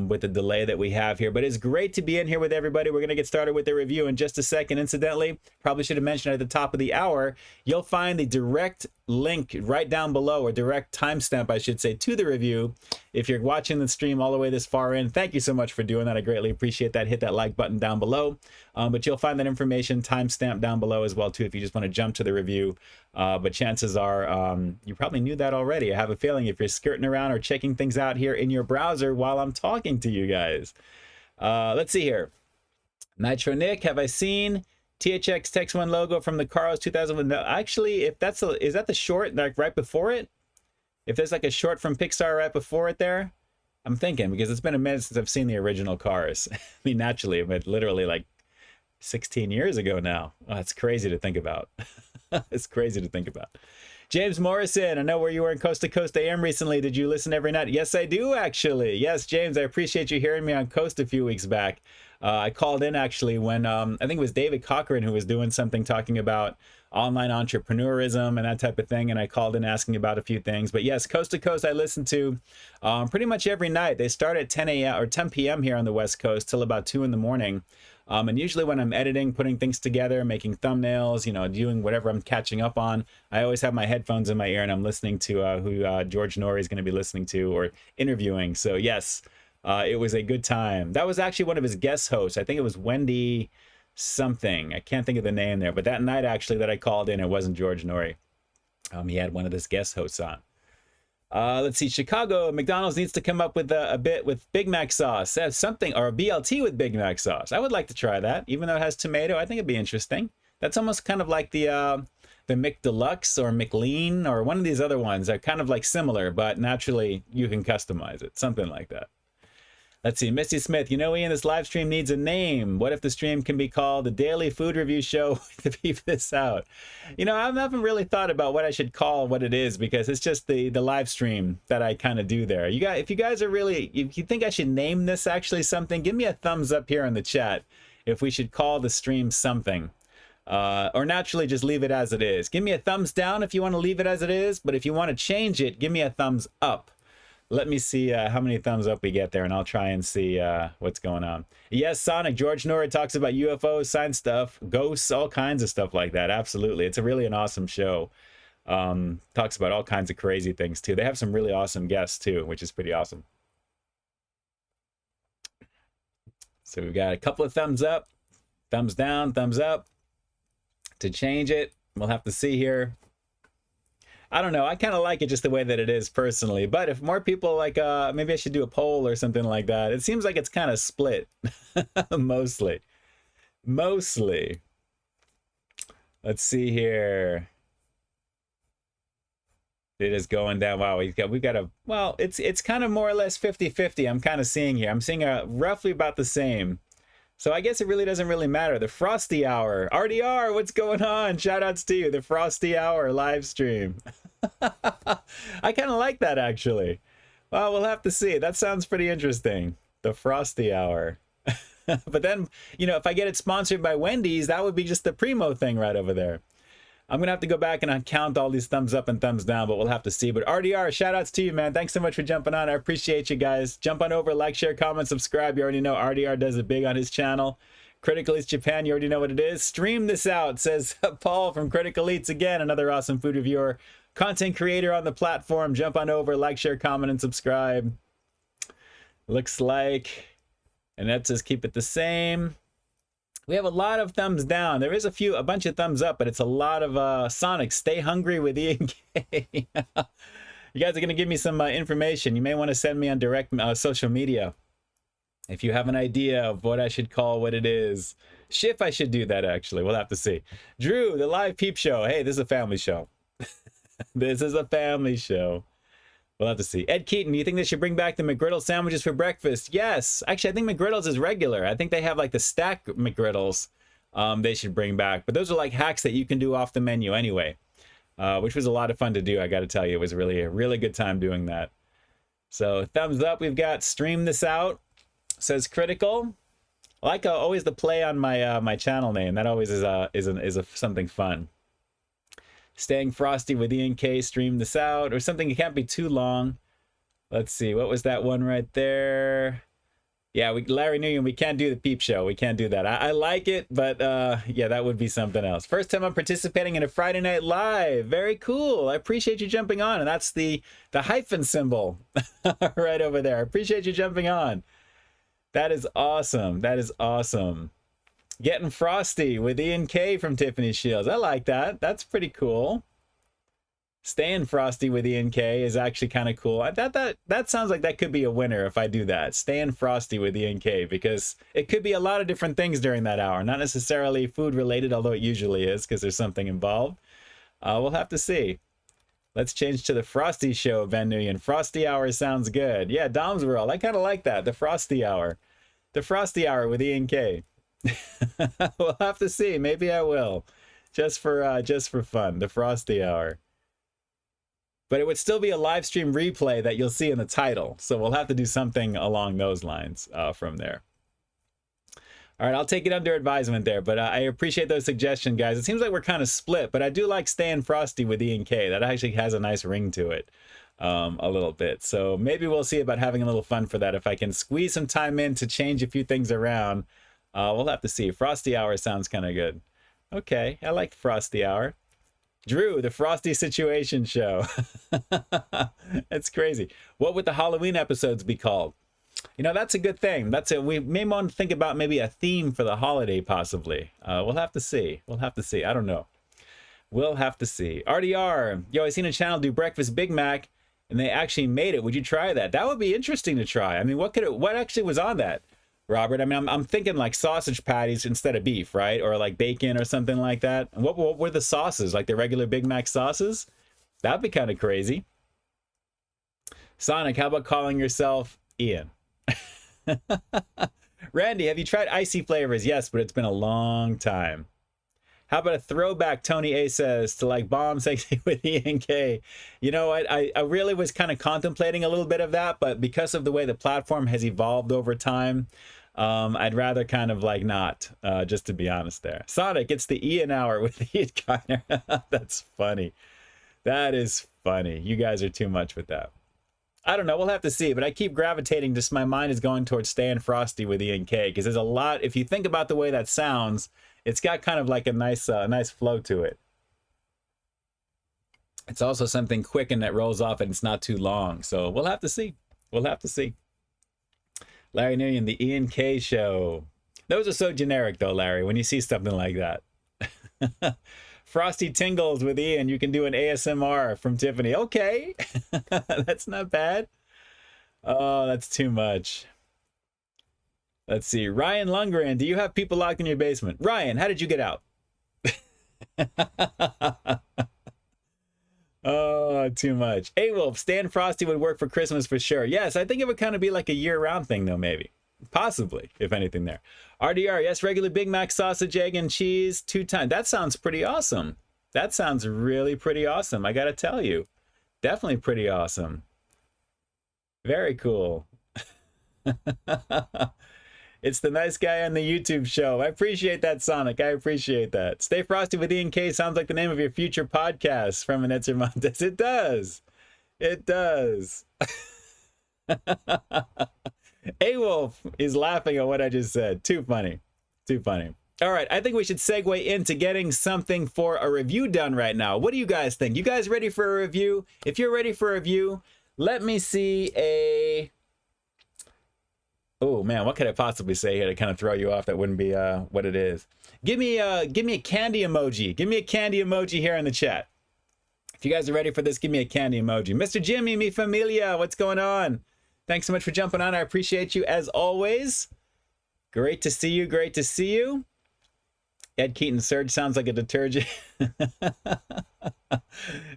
with the delay that we have here. But it's great to be in here with everybody. We're going to get started with the review in just a second. Incidentally, probably should have mentioned at the top of the hour, you'll find the direct link right down below, or direct timestamp, I should say, to the review. If you're watching the stream all the way this far in, thank you so much for doing that. I greatly appreciate that. Hit that like button down below. But you'll find that information timestamped down below as well, too, if you just want to jump to the review. But chances are you probably knew that already. I have a feeling if you're skirting around or checking things out here in your browser while I'm talking to you guys. Let's see here. Nitro Nick, have I seen THX Text 1 logo from the Cars 2001? No, actually, if that's is that the short like right before it? If there's like a short from Pixar right before it there, I'm thinking, because it's been a minute since I've seen the original Cars. I mean, naturally, but literally like 16 years ago now. Oh, it's crazy to think about. It's crazy to think about. James Morrison, I know where you were in Coast to Coast AM recently. Did you listen every night? Yes, I do, actually. Yes, James, I appreciate you hearing me on Coast a few weeks back. I called in, actually, when I think it was David Cochran who was doing something talking about online entrepreneurism and that type of thing, and I called in asking about a few things. But yes, Coast to Coast I listen to pretty much every night. They start at 10 a.m. or 10 p.m. here on the West Coast till about 2 in the morning. And usually when I'm editing, putting things together, making thumbnails, you know, doing whatever I'm catching up on, I always have my headphones in my ear and I'm listening to who George Norrie is going to be listening to or interviewing. So yes, it was a good time. That was actually one of his guest hosts. I think it was Wendy something. I can't think of the name there, but that night actually that I called in, it wasn't George Norrie. He had one of his guest hosts on. Let's see, Chicago, McDonald's needs to come up with a bit with Big Mac sauce. Something, or a BLT with Big Mac sauce. I would like to try that, even though it has tomato. I think it'd be interesting. That's almost kind of like the McDeluxe or McLean or one of these other ones. They're kind of like similar, but naturally you can customize it. Something like that. Let's see, Misty Smith, you know, Ian, this live stream needs a name. What if the stream can be called the Daily Food Review Show to beef this out? You know, I haven't really thought about what I should call what it is because it's just the live stream that I kind of do there. You guys, if you guys are really, if you think I should name this actually something, give me a thumbs up here in the chat if we should call the stream something. Or naturally just leave it as it is. Give me a thumbs down if you want to leave it as it is, but if you want to change it, give me a thumbs up. Let me see how many thumbs up we get there, and I'll try and see what's going on. Yes, Sonic, George Norrie talks about UFOs, science stuff, ghosts, all kinds of stuff like that. Absolutely. It's really an awesome show. Talks about all kinds of crazy things, too. They have some really awesome guests, too, which is pretty awesome. So we've got a couple of thumbs up, thumbs down, thumbs up. To change it, we'll have to see here. I don't know. I kind of like it just the way that it is personally. But if more people like, maybe I should do a poll or something like that. It seems like it's kind of split. Mostly. Let's see here. It is going down. Wow, we got a, well, it's kind of more or less 50-50. I'm kind of seeing here. I'm seeing roughly about the same. So I guess it really doesn't really matter. The Frosty Hour. RDR, what's going on? Shout outs to you. The Frosty Hour live stream. I kind of like that, actually. Well, we'll have to see. That sounds pretty interesting. The Frosty Hour. But then, you know, if I get it sponsored by Wendy's, that would be just the primo thing right over there. I'm going to have to go back and count all these thumbs up and thumbs down, but we'll have to see. But RDR, shout outs to you, man. Thanks so much for jumping on. I appreciate you guys. Jump on over, like, share, comment, subscribe. You already know RDR does it big on his channel. Critical Eats Japan, you already know what it is. Stream this out, says Paul from Critical Eats. Again, another awesome food reviewer, content creator on the platform. Jump on over, like, share, comment, and subscribe. Looks like Annette says keep it the same. We have a lot of thumbs down. There is a bunch of thumbs up, but it's a lot of Sonic. Stay hungry with Ian K. You guys are going to give me some information. You may want to send me on direct social media if you have an idea of what I should call what it is. If I should do that, actually. We'll have to see. Drew, the live peep show. Hey, this is a family show. This is a family show. We'll have to see. Ed Keaton, do you think they should bring back the McGriddles sandwiches for breakfast? Yes. Actually, I think McGriddles is regular. I think they have like the stack McGriddles they should bring back. But those are like hacks that you can do off the menu anyway, which was a lot of fun to do. I got to tell you, it was really a really good time doing that. So thumbs up. We've got stream this out. Says Critical. I like always the play on my my channel name. That always is something fun. Staying Frosty with Ian K, stream this out, or something. It can't be too long. Let's see, what was that one right there? Yeah, Larry Nguyen, we can't do the peep show. We can't do that. I like it, but yeah, that would be something else. First time I'm participating in a Friday Night Live. Very cool. I appreciate you jumping on, and that's the hyphen symbol right over there. I appreciate you jumping on. That is awesome. That is awesome. Getting Frosty with Ian K from Tiffany Shields. I like that. That's pretty cool. Staying Frosty with Ian K is actually kind of cool. That sounds like that could be a winner if I do that. Staying Frosty with Ian K, because it could be a lot of different things during that hour. Not necessarily food related, although it usually is because there's something involved. We'll have to see. Let's change to the Frosty Show, Ben Nguyen. Frosty Hour sounds good. Yeah, Dom's World. I kind of like that. The Frosty Hour. The Frosty Hour with Ian K. We'll have to see. Maybe I will, just for fun. The Frosty Hour. But it would still be a live stream replay that you'll see in the title. So we'll have to do something along those lines from there. All right, I'll take it under advisement there. But I appreciate those suggestions, guys. It seems like we're kind of split, but I do like Staying Frosty with Ian K. That actually has a nice ring to it. A little bit. So maybe we'll see about having a little fun for that. If I can squeeze some time in to change a few things around, We'll have to see. Frosty Hour sounds kind of good. Okay, I like Frosty Hour. Drew, the Frosty Situation Show. That's crazy. What would the Halloween episodes be called? You know, that's a good thing. We may want to think about maybe a theme for the holiday, possibly. We'll have to see. We'll have to see. I don't know. We'll have to see. RDR, yo, I seen a channel do breakfast Big Mac, and they actually made it. Would you try that? That would be interesting to try. I mean, what actually was on that, Robert? I mean, I'm thinking like sausage patties instead of beef, right? Or like bacon or something like that. And what were the sauces? Like the regular Big Mac sauces? That'd be kind of crazy. Sonic, how about calling yourself Ian? Randy, have you tried icy flavors? Yes, but it's been a long time. How about a throwback, Tony A says, to like Bomb Sexy with Ian K? You know what? I really was kind of contemplating a little bit of that, but because of the way the platform has evolved over time, I'd rather kind of like not, just to be honest there. Sonic, it's the Ian Hour with Ian Kiner. That's funny. That is funny. You guys are too much with that. I don't know. We'll have to see, but I keep gravitating. Just my mind is going towards Staying Frosty with Ian K, because there's a lot. If you think about the way that sounds, it's got kind of like a nice flow to it. It's also something quick and that rolls off, and it's not too long. So we'll have to see. We'll have to see. Larry Nguyen, the Ian K Show. Those are so generic, though, Larry. When you see something like that. Frosty Tingles with Ian. You can do an ASMR from Tiffany. Okay. That's not bad. Oh, that's too much. Let's see. Ryan Lundgren, do you have people locked in your basement? Ryan, how did you get out? Oh, too much. Hey, Wolf, Stan Frosty would work for Christmas for sure. Yes, I think it would kind of be like a year-round thing, though, maybe. Possibly, if anything there. RDR, yes, regular Big Mac sausage, egg, and cheese 2 times. That sounds pretty awesome. That sounds really pretty awesome, I gotta tell you. Definitely pretty awesome. Very cool. It's the nice guy on the YouTube show. I appreciate that, Sonic. I appreciate that. Stay Frosty with Ian K sounds like the name of your future podcast from Anetzer Montes. It does. It does. A-Wolf is laughing at what I just said. Too funny. Too funny. All right, I think we should segue into getting something for a review done right now. What do you guys think? You guys ready for a review? If you're ready for a review, let me see a... Oh man, what could I possibly say here to kind of throw you off that wouldn't be what it is? Give me a candy emoji. Give me a candy emoji here in the chat. If you guys are ready for this, give me a candy emoji. Mr. Jimmy, mi familia, what's going on? Thanks so much for jumping on. I appreciate you as always. Great to see you. Great to see you. Ed Keaton Surge sounds like a detergent.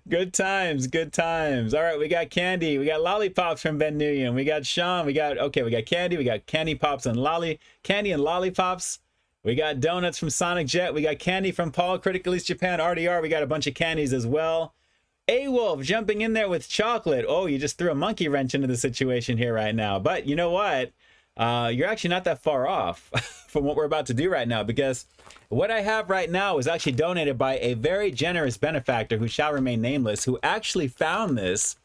Good times, good times. All right, we got candy. We got lollipops from Ben Nguyen. We got Sean. We got candy. We got candy pops and candy and lollipops. We got donuts from Sonic Jet. We got candy from Paul, Critical East Japan, RDR. We got a bunch of candies as well. A-Wolf jumping in there with chocolate. Oh, you just threw a monkey wrench into the situation here right now. But you know what? You're actually not that far off from what we're about to do right now, because what I have right now is actually donated by a very generous benefactor who shall remain nameless, who actually found this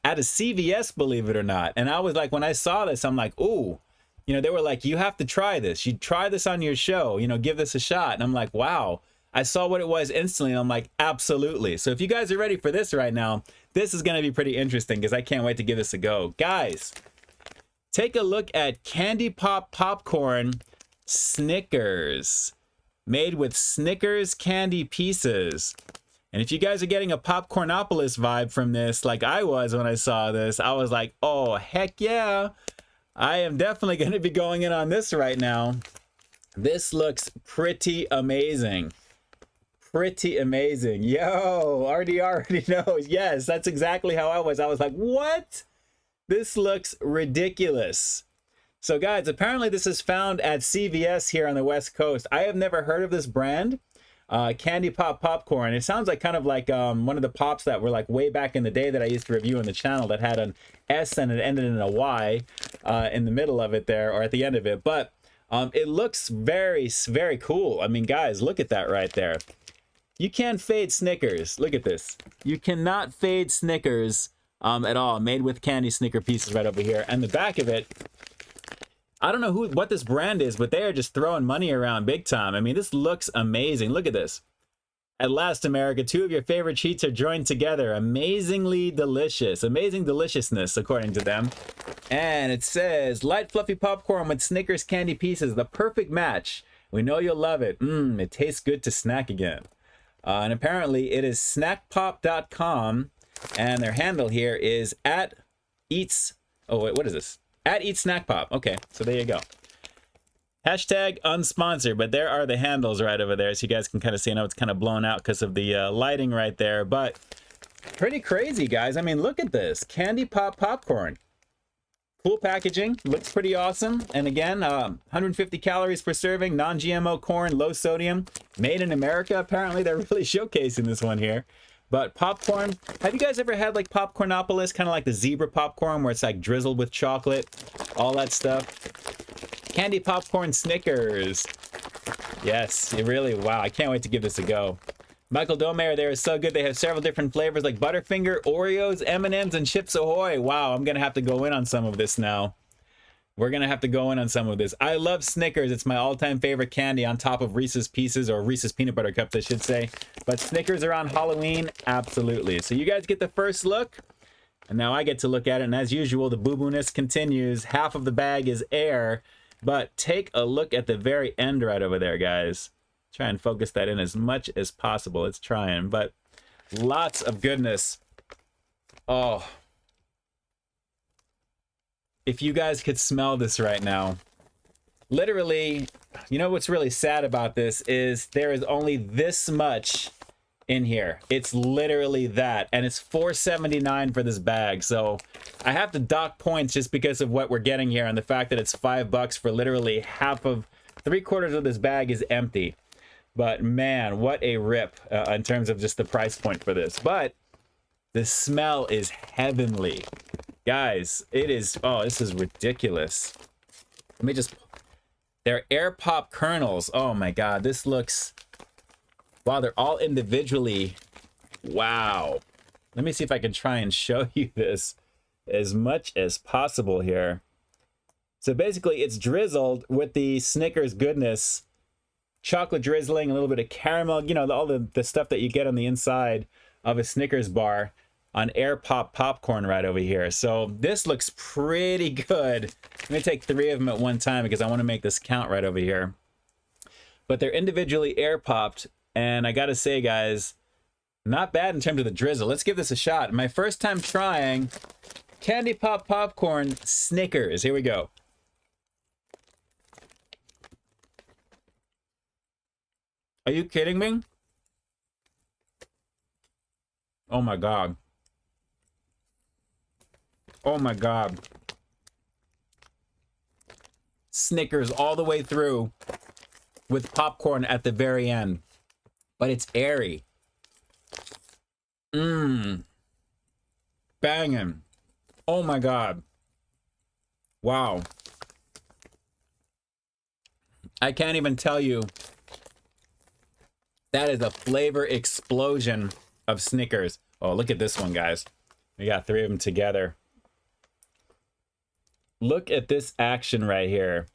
at a CVS, believe it or not. And I was like, when I saw this, I'm like, ooh, you know, they were like, you have to try this. You try this on your show, you know, give this a shot. And I'm like, wow. I saw what it was instantly, and I'm like, absolutely. So if you guys are ready for this right now, this is going to be pretty interesting, because I can't wait to give this a go. Guys, take a look at Candy Pop Popcorn Snickers, made with Snickers candy pieces. And if you guys are getting a Popcornopolis vibe from this, like I was when I saw this, I was like, oh, heck yeah. I am definitely going to be going in on this right now. This looks pretty amazing. Pretty amazing. Yo, RDR already knows. Yes, that's exactly how I was. I was like, what? This looks ridiculous. So guys, apparently this is found at CVS here on the West Coast. I have never heard of this brand. Candy Pop Popcorn. It sounds like kind of like one of the pops that were like way back in the day that I used to review on the channel that had an S and it ended in a Y in the middle of it there, or at the end of it. But it looks very, very cool. I mean, guys, look at that right there. You can't fade Snickers. Look at this. You cannot fade Snickers at all. Made with candy Snicker pieces right over here. And the back of it, I don't know what this brand is, but they are just throwing money around big time. I mean, this looks amazing. Look at this. At last, America, two of your favorite treats are joined together. Amazingly delicious. Amazing deliciousness, according to them. And it says, light fluffy popcorn with Snickers candy pieces. The perfect match. We know you'll love it. It tastes good to snack again. And apparently it is snackpop.com. And their handle here is @eats. Oh, wait, what is this? @eatsnackpop. Okay, so there you go. Hashtag unsponsored, but there are the handles right over there, so you guys can kind of see. I know it's kind of blown out because of the lighting right there, but pretty crazy, guys. I mean, look at this. Candy Pop popcorn. Cool packaging. Looks pretty awesome. And again, 150 calories per serving, non-GMO corn, low sodium, made in America. Apparently, they're really showcasing this one here. But popcorn, have you guys ever had like Popcornopolis, kind of like the zebra popcorn where it's like drizzled with chocolate, all that stuff? Candy popcorn Snickers. Yes, it really, wow, I can't wait to give this a go. Michael Domeyer there is so good. They have several different flavors like Butterfinger, Oreos, M&Ms, and Chips Ahoy. Wow, I'm going to have to go in on some of this now. We're going to have to go in on some of this. I love Snickers. It's my all-time favorite candy on top of Reese's Pieces, or Reese's Peanut Butter Cups, I should say. But Snickers are on Halloween, absolutely. So you guys get the first look, and now I get to look at it. And as usual, the boo-boo-ness continues. Half of the bag is air. But take a look at the very end right over there, guys. Try and focus that in as much as possible. It's trying, but lots of goodness. Oh. If you guys could smell this right now. Literally, you know what's really sad about this is there is only this much in here. It's literally that, and it's $4.79 for this bag. So I have to dock points just because of what we're getting here, and the fact that it's $5 for literally half of, 3/4 of this bag is empty. But man, what a rip in terms of just the price point for this. But the smell is heavenly, guys. It is. Oh, this is ridiculous. Let me just. They're air pop kernels. Oh my god, this looks. Wow, they're all individually. Wow. Let me see if I can try and show you this as much as possible here. So basically, it's drizzled with the Snickers goodness, chocolate drizzling, a little bit of caramel, you know, all the stuff that you get on the inside of a Snickers bar on air pop popcorn right over here. So this looks pretty good. Let me take 3 of them at one time because I want to make this count right over here. But they're individually air popped. And I gotta say, guys, not bad in terms of the drizzle. Let's give this a shot. My first time trying Candy Pop Popcorn Snickers. Here we go. Are you kidding me? Oh my god. Oh my god. Snickers all the way through with popcorn at the very end. But it's airy. Banging. Oh my god. Wow. I can't even tell you. That is a flavor explosion of Snickers. Oh, look at this one, guys. We got 3 of them together. Look at this action right here.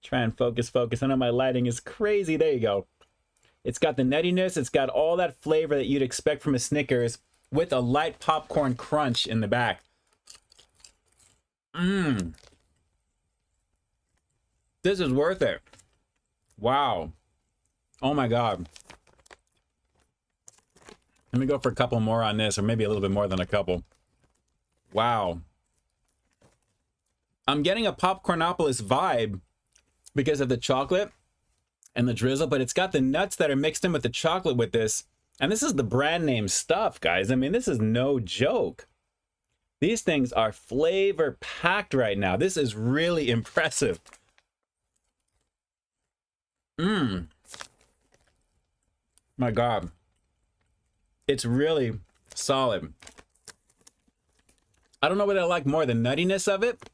Try and focus. I know my lighting is crazy. There you go. It's got the nuttiness. It's got all that flavor that you'd expect from a Snickers with a light popcorn crunch in the back. This is worth it. Wow. Oh my god. Let me go for a couple more on this, or maybe a little bit more than a couple. Wow. I'm getting a Popcornopolis vibe because of the chocolate and the drizzle, but it's got the nuts that are mixed in with the chocolate with this. And this is the brand name stuff, guys. I mean, this is no joke. These things are flavor packed right now. This is really impressive. My god. It's really solid. I don't know what I like more, the nuttiness of it,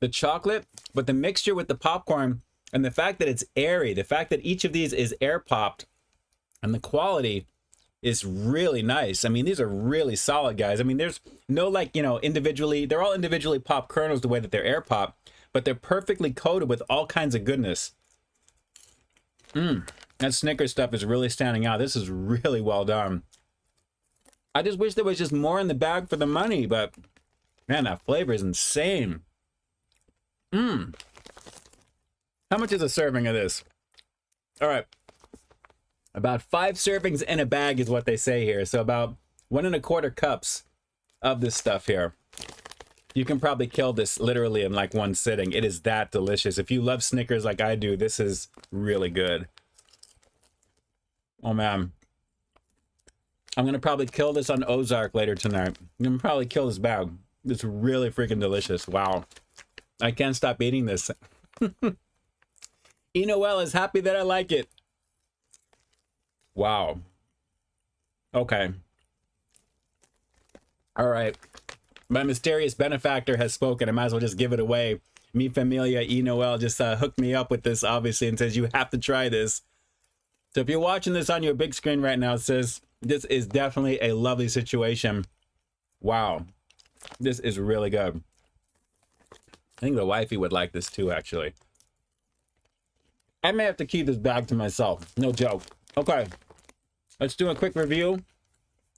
the chocolate, but the mixture with the popcorn and the fact that it's airy, the fact that each of these is air popped, and the quality is really nice. I mean, these are really solid, guys. I mean, there's no like, you know, individually, they're all individually popped kernels the way that they're air popped, but they're perfectly coated with all kinds of goodness. That Snickers stuff is really standing out. This is really well done. I just wish there was just more in the bag for the money, but man, that flavor is insane. How much is a serving of this? All right. About 5 servings in a bag is what they say here. So about 1 1/4 cups of this stuff here. You can probably kill this literally in like one sitting. It is that delicious. If you love Snickers like I do, this is really good. Oh man. I'm gonna probably kill this on Ozark later tonight. I'm gonna probably kill this bag. It's really freaking delicious. Wow. I can't stop eating this. Noel is happy that I like it. Wow. Okay. All right. My mysterious benefactor has spoken. I might as well just give it away. Mi Familia Noel just hooked me up with this, obviously, and says you have to try this. So if you're watching this on your big screen right now, it says this is definitely a lovely situation. Wow. This is really good. I think the wifey would like this too, actually. I may have to keep this bag to myself. No joke. Okay. Let's do a quick review.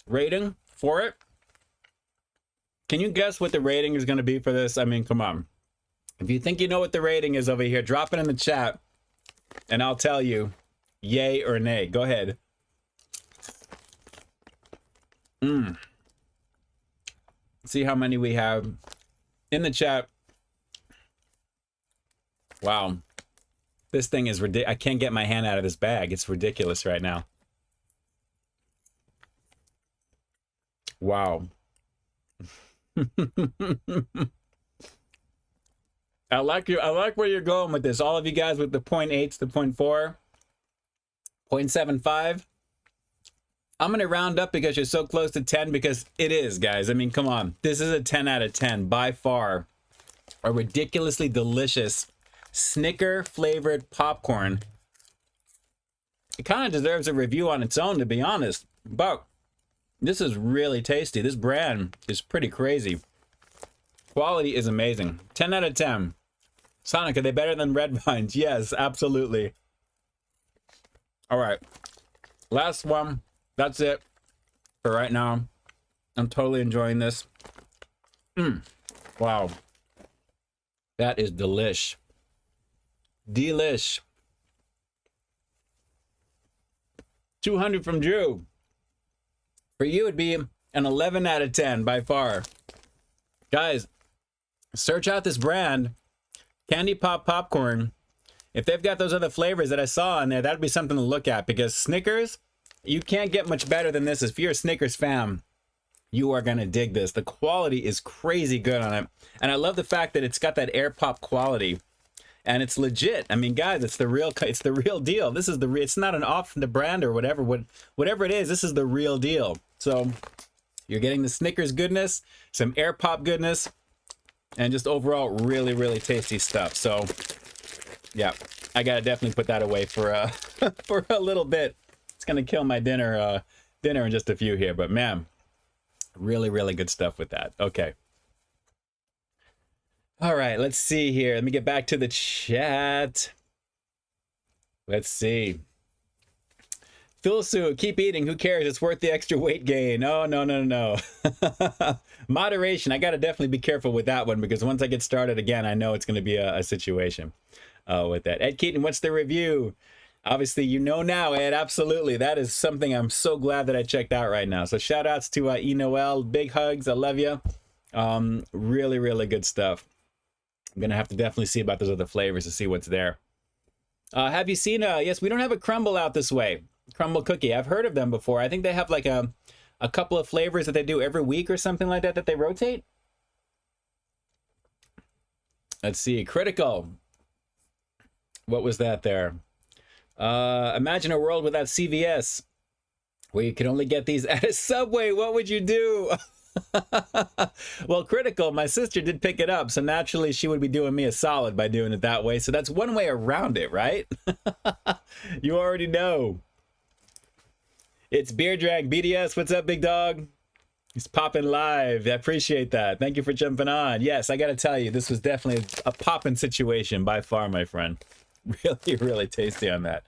Rating for it. Can you guess what the rating is going to be for this? I mean, come on. If you think you know what the rating is over here, drop it in the chat and I'll tell you yay or nay. Go ahead. See how many we have in the chat. Wow. This thing is ridiculous. I can't get my hand out of this bag. It's ridiculous right now. Wow. I like where you're going with this. All of you guys with the 0.8s, the 0.4, 0.75. I'm going to round up because you're so close to 10 because it is, guys. I mean, come on. This is a 10 out of 10 by far. A ridiculously delicious Snicker flavored popcorn. It kind of deserves a review on its own, to be honest. But this is really tasty. This brand is pretty crazy. Quality is amazing. 10 out of 10. Sonic, are they better than Red Vines? Yes, absolutely. All right. Last one. That's it for right now. I'm totally enjoying this. Wow. That is delish. Delish. 200 from Drew. For you, it'd be an 11 out of 10 by far. Guys, search out this brand, Candy Pop Popcorn. If they've got those other flavors that I saw in there, that'd be something to look at because Snickers, you can't get much better than this. If you're a Snickers fan, you are going to dig this. The quality is crazy good on it. And I love the fact that it's got that air pop quality. And it's legit. I mean, guys, it's the real deal. This is it's not an off the brand or whatever it is. This is the real deal. So you're getting the Snickers goodness, some air pop goodness, and just overall really, really tasty stuff. So yeah, I gotta definitely put that away for for a little bit. It's gonna kill my dinner in just a few here, but man, really, really good stuff with that. Okay. All right, let's see here. Let me get back to the chat. Let's see. Philsu, keep eating. Who cares? It's worth the extra weight gain. Oh, no. Moderation. I got to definitely be careful with that one because once I get started again, I know it's going to be a situation with that. Ed Keaton, what's the review? Obviously, you know now, Ed. Absolutely. That is something I'm so glad that I checked out right now. So shout outs to Noel. Big hugs. I love you. Really, really good stuff. I'm going to have to definitely see about those other flavors to see what's there. Have you seen, yes, we don't have a crumble out this way. Crumble cookie. I've heard of them before. I think they have like a couple of flavors that they do every week or something like that they rotate. Let's see. Critical. What was that there? Imagine a world without CVS where you can only get these at a Subway. What would you do? Well, Critical, my sister did pick it up, so naturally she would be doing me a solid by doing it that way. So that's one way around it, right? You already know. It's Beer Drag BDS. What's up, big dog? He's popping live. I appreciate that. Thank you for jumping on. Yes, I got to tell you, this was definitely a popping situation by far, my friend. Really, really tasty on that.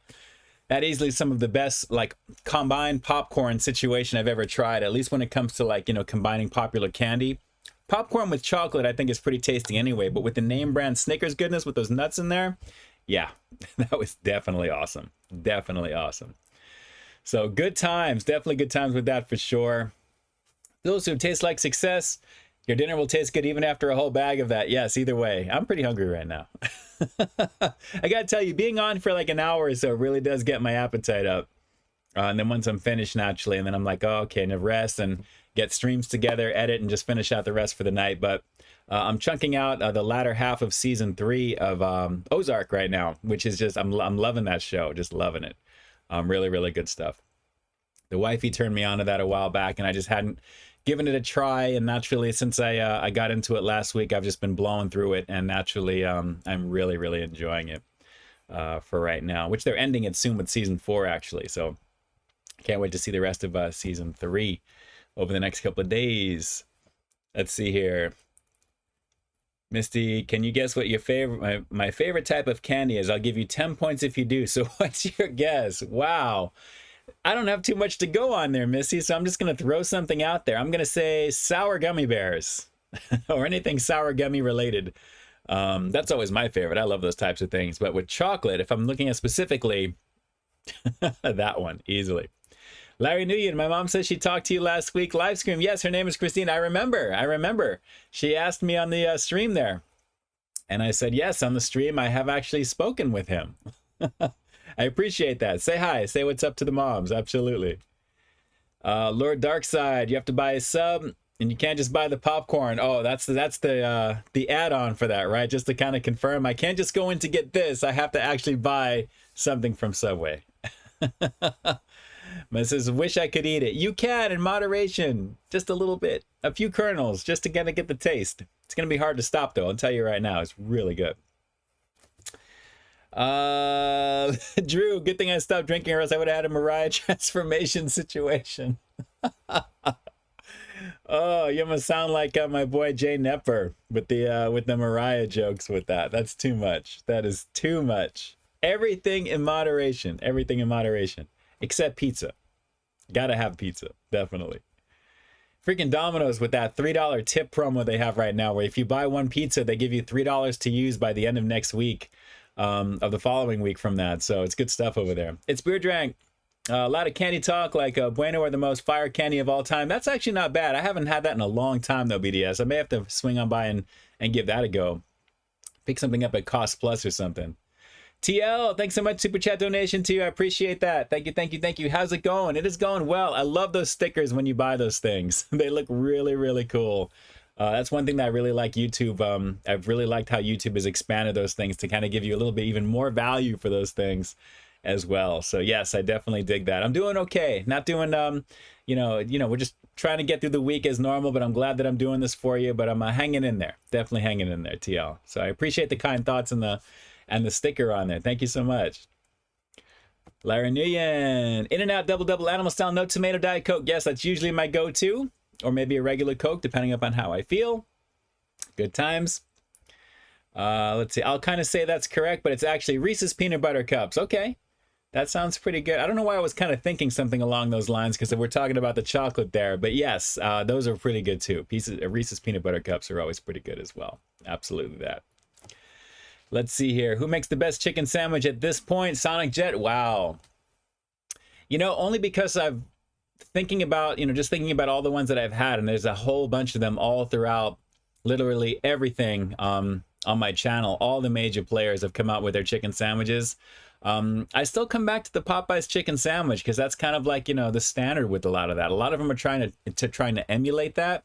That easily some of the best like combined popcorn situation I've ever tried, at least when it comes to like, you know, combining popular candy. Popcorn with chocolate, I think, is pretty tasty anyway, but with the name brand Snickers goodness with those nuts in there, yeah, that was definitely awesome. Definitely awesome. So good times, definitely good times with that for sure. Those who taste like success, your dinner will taste good even after a whole bag of that. Yes, either way. I'm pretty hungry right now. I gotta tell you, being on for like an hour or so really does get my appetite up. And then once I'm finished naturally, and then I'm like, oh, okay, and rest and get streams together, edit, and just finish out the rest for the night. But I'm chunking out the latter half of season 3 of Ozark right now, which is just, I'm loving that show, just loving it. Really, really good stuff. The wifey turned me on to that a while back, and I just hadn't given it a try. And naturally, since I got into it last week, I've just been blowing through it, and naturally, I'm really, really enjoying it for right now. Which they're ending it soon with season 4, actually. So can't wait to see the rest of season 3 over the next couple of days. Let's see here. Misty, can you guess what your favorite, my favorite type of candy is? I'll give you 10 points if you do. So what's your guess? Wow. I don't have too much to go on there, Missy, so I'm just going to throw something out there. I'm going to say sour gummy bears or anything sour gummy related. That's always my favorite. I love those types of things. But with chocolate, if I'm looking at specifically, that one, easily. Larry Nguyen, my mom says she talked to you last week. Live stream. Yes, her name is Christine. I remember. She asked me on the stream there. And I said, yes, on the stream, I have actually spoken with him. I appreciate that. Say hi. Say what's up to the moms. Absolutely. Lord Darkside, you have to buy a sub, and you can't just buy the popcorn. Oh, that's the add-on for that, right? Just to kind of confirm, I can't just go in to get this. I have to actually buy something from Subway. Mrs. Wish I could eat it. You can in moderation, just a little bit, a few kernels, just to kind of get the taste. It's gonna be hard to stop though. I'll tell you right now, it's really good. Drew, good thing I stopped drinking, or else I would have had a Mariah transformation situation. Oh, you must sound like my boy Jay Nepper with the Mariah jokes with that. That's too much. That is too much. Everything in moderation. Everything in moderation. Except pizza. Gotta have pizza. Definitely. Freaking Domino's with that $3 tip promo they have right now, where if you buy one pizza, they give you $3 to use by the end of next week, of the following week from that. So it's good stuff over there. It's Beer Drank. A lot of candy talk, like Bueno are the most fire candy of all time. That's actually not bad. I haven't had that in a long time though, BDS. I may have to swing on by and give that a go. Pick something up at Cost Plus or something. TL, thanks so much. Super chat donation to you. I appreciate that. Thank you. How's it going? It is going well. I love those stickers when you buy those things. They look really, really cool. That's one thing that I really like YouTube. I've really liked how YouTube has expanded those things to kind of give you a little bit even more value for those things as well. So yes, I definitely dig that. I'm doing okay. Not doing, we're just trying to get through the week as normal, but I'm glad that I'm doing this for you, but I'm hanging in there. Definitely hanging in there, TL. So I appreciate the kind thoughts and the sticker on there. Thank you so much. Larry Nguyen, In-N-Out double animal style, no tomato, Diet Coke. Yes, that's usually my go-to, or maybe a regular Coke, depending upon how I feel. Good times. Let's see. I'll kind of say that's correct, but it's actually Reese's Peanut Butter Cups. Okay. That sounds pretty good. I don't know why I was kind of thinking something along those lines, because we're talking about the chocolate there. But yes, those are pretty good too. Reese's Peanut Butter Cups are always pretty good as well. Absolutely that. Let's see here. Who makes the best chicken sandwich at this point? Sonic Jet. Wow. Only because I'm thinking about, just thinking about all the ones that I've had, and there's a whole bunch of them all throughout literally everything on my channel. All the major players have come out with their chicken sandwiches. I still come back to the Popeyes chicken sandwich because that's kind of like, the standard with a lot of that. A lot of them are trying to emulate that.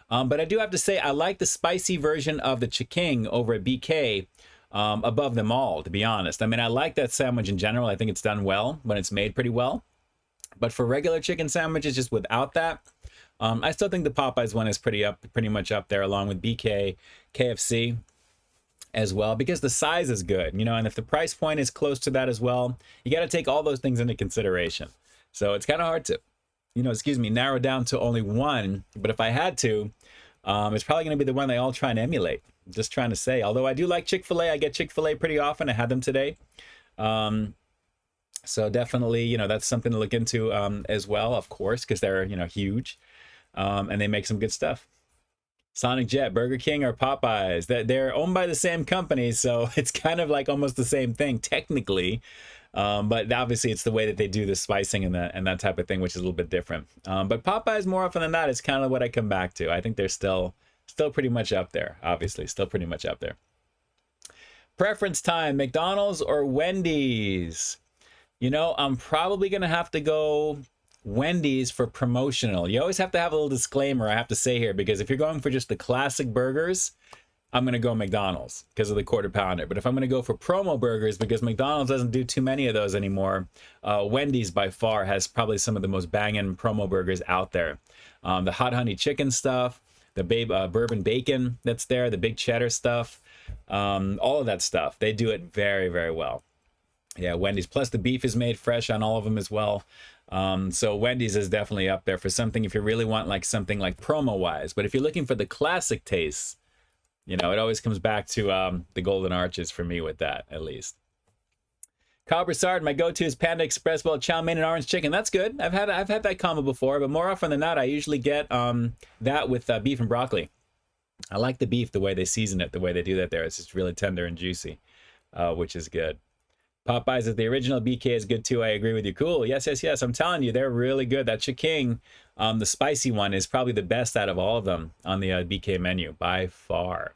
But I do have to say, I like the spicy version of the Chiking over at BK above them all, to be honest. I mean, I like that sandwich in general. I think it's done well when it's made pretty well. But for regular chicken sandwiches, just without that, I still think the Popeyes one is pretty much up there, along with BK, KFC as well, because the size is good, and if the price point is close to that as well, you got to take all those things into consideration. So it's kind of hard to narrow down to only one. But if I had to, it's probably going to be the one they all try and emulate. Just trying to say. Although I do like Chick-fil-A. I get Chick-fil-A pretty often. I had them today. So definitely, that's something to look into as well, of course, because they're, huge. And they make some good stuff. Sonic Jet, Burger King, or Popeyes. They're owned by the same company, so it's kind of like almost the same thing, technically. But obviously, it's the way that they do the spicing and that type of thing, which is a little bit different. But Popeyes, more often than not, is kind of what I come back to. I think they're still pretty much up there, obviously. Still pretty much up there. Preference time, McDonald's or Wendy's? I'm probably going to have to go Wendy's for promotional. You always have to have a little disclaimer I have to say here, because if you're going for just the classic burgers, I'm going to go McDonald's because of the quarter pounder. But if I'm going to go for promo burgers, because McDonald's doesn't do too many of those anymore, Wendy's by far has probably some of the most banging promo burgers out there. The hot honey chicken stuff, the bourbon bacon that's there, the big cheddar stuff, all of that stuff. They do it very, very well. Yeah, Wendy's. Plus the beef is made fresh on all of them as well. So Wendy's is definitely up there for something if you really want like something like promo wise. But if you're looking for the classic tastes, it always comes back to the Golden Arches for me with that, at least. Kyle Broussard, my go-to is Panda Express bowl, chow mein and orange chicken. That's good. I've had that combo before, but more often than not, I usually get that with beef and broccoli. I like the beef, the way they season it, the way they do that there. It's just really tender and juicy, which is good. Popeyes is the original. BK is good too. I agree with you. Cool. Yes. I'm telling you, they're really good. That Ch'King, the spicy one, is probably the best out of all of them on the BK menu by far.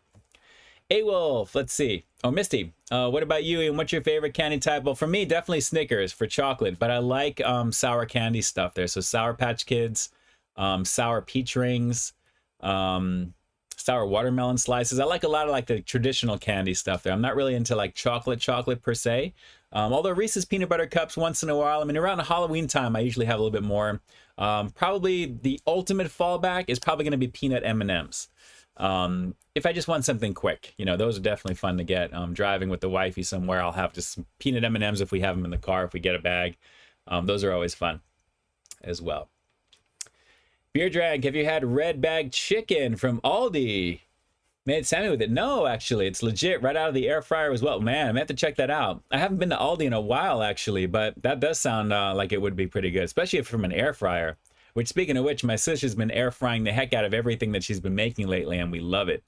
A-Wolf, let's see. Oh, Misty, what about you? And what's your favorite candy type? Well, for me, definitely Snickers for chocolate, but I like sour candy stuff there. So Sour Patch Kids, sour peach rings, sour watermelon slices. I like a lot of like the traditional candy stuff there. I'm not really into like chocolate per se. Although Reese's peanut butter cups once in a while. I mean, around Halloween time, I usually have a little bit more. Probably the ultimate fallback is probably going to be peanut M&Ms. If I just want something quick, those are definitely fun to get. Driving with the wifey somewhere, I'll have just peanut M&Ms if we have them in the car, if we get a bag. Those are always fun as well. Beer Drag, have you had red bag chicken from Aldi? Made Sammy with it? No, actually, it's legit right out of the air fryer as well. Man, I may have to check that out. I haven't been to Aldi in a while, actually, but that does sound like it would be pretty good, especially if from an air fryer. Which, speaking of which, my sister's been air frying the heck out of everything that she's been making lately, and we love it.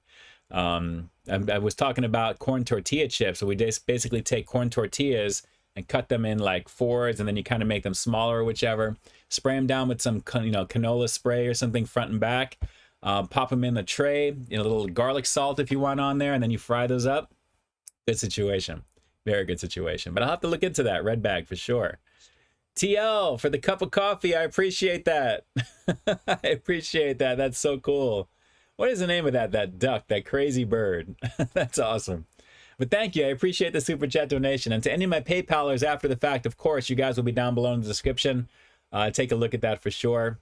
I was talking about corn tortilla chips. So we just basically take corn tortillas and cut them in like fours, and then you kind of make them smaller or whichever. Spray them down with some canola spray or something front and back. Pop them in the tray, a little garlic salt if you want on there, and then you fry those up. Good situation. Very good situation. But I'll have to look into that red bag for sure. TL for the cup of coffee. I appreciate that. I appreciate that. That's so cool. What is the name of that duck, that crazy bird? That's awesome. But thank you. I appreciate the super chat donation. And to any of my PayPalers after the fact, of course, you guys will be down below in the description. Take a look at that for sure.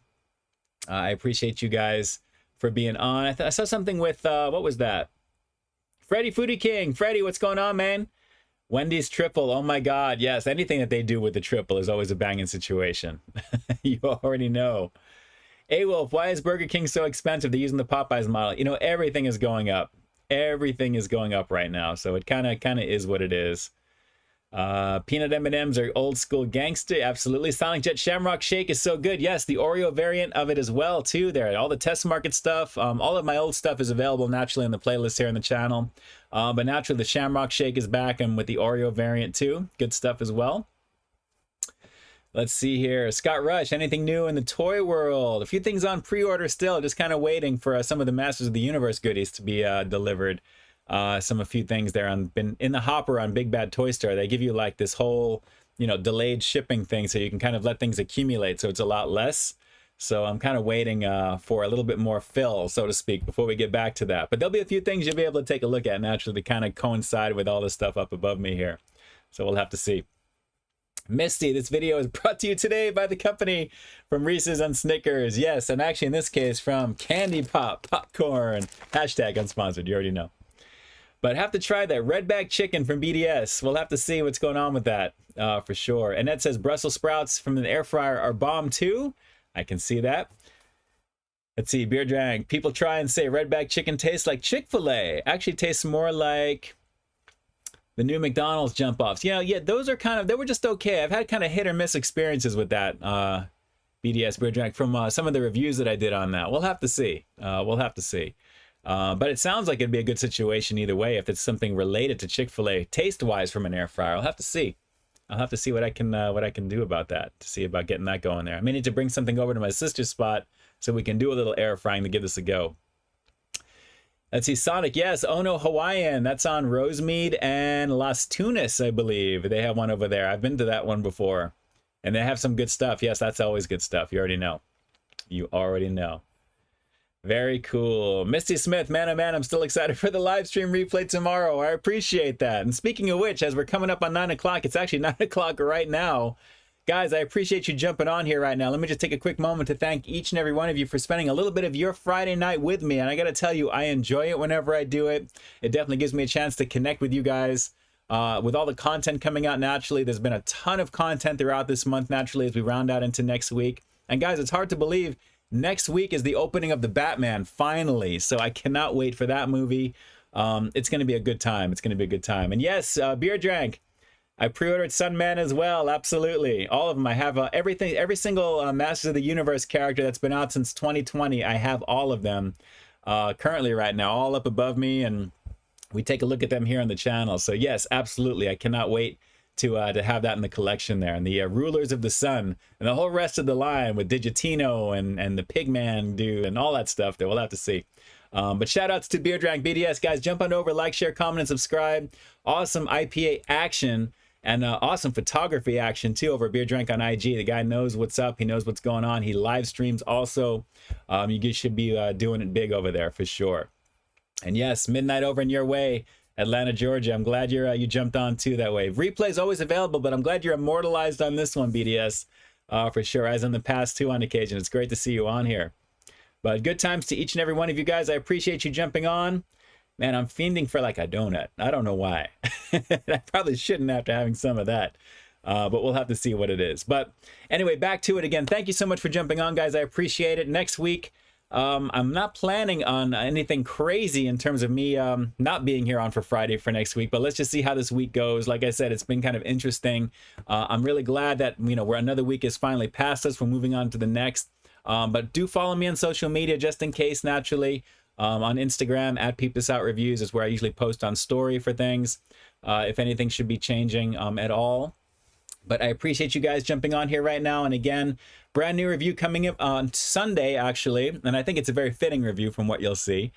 I appreciate you guys for being on. I saw something with, what was that? Freddy Foodie King. Freddy, what's going on, man? Wendy's triple. Oh my God. Yes. Anything that they do with the triple is always a banging situation. You already know. A-Wolf, why is Burger King so expensive? They're using the Popeyes model. Everything is going up. Everything is going up right now. So it kind of is what it is. Peanut M&Ms are old school gangster. Absolutely. Sonic Jet Shamrock Shake is so good. Yes, the Oreo variant of it as well too there. All the test market stuff. All of my old stuff is available naturally in the playlist here on the channel. But naturally the Shamrock Shake is back, and with the Oreo variant too. Good stuff as well. Let's see here. Scott Rush, anything new in the toy world? A few things on pre-order still. Just kind of waiting for some of the Masters of the Universe goodies to be delivered. A few things there been in the hopper on Big Bad Toy Store. They give you like this whole, delayed shipping thing, so you can kind of let things accumulate, so it's a lot less. So I'm kind of waiting for a little bit more fill, so to speak, before we get back to that. But there'll be a few things you'll be able to take a look at naturally to kind of coincide with all this stuff up above me here. So we'll have to see. Misty, this video is brought to you today by the company from Reese's and Snickers. Yes, and actually in this case from Candy Pop Popcorn. Hashtag unsponsored, you already know. But have to try that red bag chicken from BDS. We'll have to see what's going on with that for sure. And that says Brussels sprouts from an air fryer are bomb too. I can see that. Let's see, Beer Drag. People try and say Redback chicken tastes like Chick-fil-A. Actually tastes more like the new McDonald's jump offs. Yeah, those are they were just okay. I've had kind of hit or miss experiences with that BDS Beer Drag from some of the reviews that I did on that. We'll have to see. But it sounds like it'd be a good situation either way if it's something related to Chick-fil-A taste-wise from an air fryer. I'll have to see. I'll have to see what I can do about that, to see about getting that going there. I may need to bring something over to my sister's spot so we can do a little air frying to give this a go. Let's see, Sonic, yes, Ono Hawaiian. That's on Rosemead and Las Tunas, I believe. They have one over there. I've been to that one before. And they have some good stuff. Yes, that's always good stuff. You already know. You already know. Very cool. Misty Smith, man, oh man, I'm still excited for the live stream replay tomorrow. I appreciate that. And speaking of which, as we're coming up on 9 o'clock, it's actually 9 o'clock right now. Guys, I appreciate you jumping on here right now. Let me just take a quick moment to thank each and every one of you for spending a little bit of your Friday night with me. And I got to tell you, I enjoy it whenever I do it. It definitely gives me a chance to connect with you guys. With all the content coming out naturally, there's been a ton of content throughout this month naturally as we round out into next week. And guys, it's hard to believe next week is the opening of the Batman, finally. So I cannot wait for that movie. It's going to be a good time. It's going to be a good time. And yes, Beer Drank, I pre-ordered Sunman as well. Absolutely. All of them. I have everything, every single Masters of the Universe character that's been out since 2020. I have all of them currently right now, all up above me. And we take a look at them here on the channel. So yes, absolutely. I cannot wait to have that in the collection there. And the Rulers of the Sun and the whole rest of the line with Digitino and the Pigman dude and all that stuff that we'll have to see. But shout outs to Beer Drank BDS, guys. Jump on over, like, share, comment, and subscribe. Awesome IPA action and awesome photography action too over Beer Drank on IG. The guy knows what's up. He knows what's going on. He live streams also. You should be doing it big over there for sure. And yes, midnight over in your way, Atlanta, Georgia. I'm glad you jumped on too that way. Replay is always available, but I'm glad you're immortalized on this one, BDS, for sure, as in the past too on occasion. It's great to see you on here. But good times to each and every one of you guys. I appreciate you jumping on. Man, I'm fiending for like a donut. I don't know why. I probably shouldn't after having some of that. But we'll have to see what it is. But anyway, back to it again. Thank you so much for jumping on, guys. I appreciate it. Next week, I'm not planning on anything crazy in terms of me not being here on for Friday for next week, but let's just see how this week goes. Like I said, it's been kind of interesting. I'm really glad that, we're another week is finally past us. We're moving on to the next. But do follow me on social media just in case, naturally. On Instagram, at Peep This Out Reviews is where I usually post on story for things, if anything should be changing at all. But I appreciate you guys jumping on here right now. And again, brand new review coming up on Sunday, actually. And I think it's a very fitting review from what you'll see.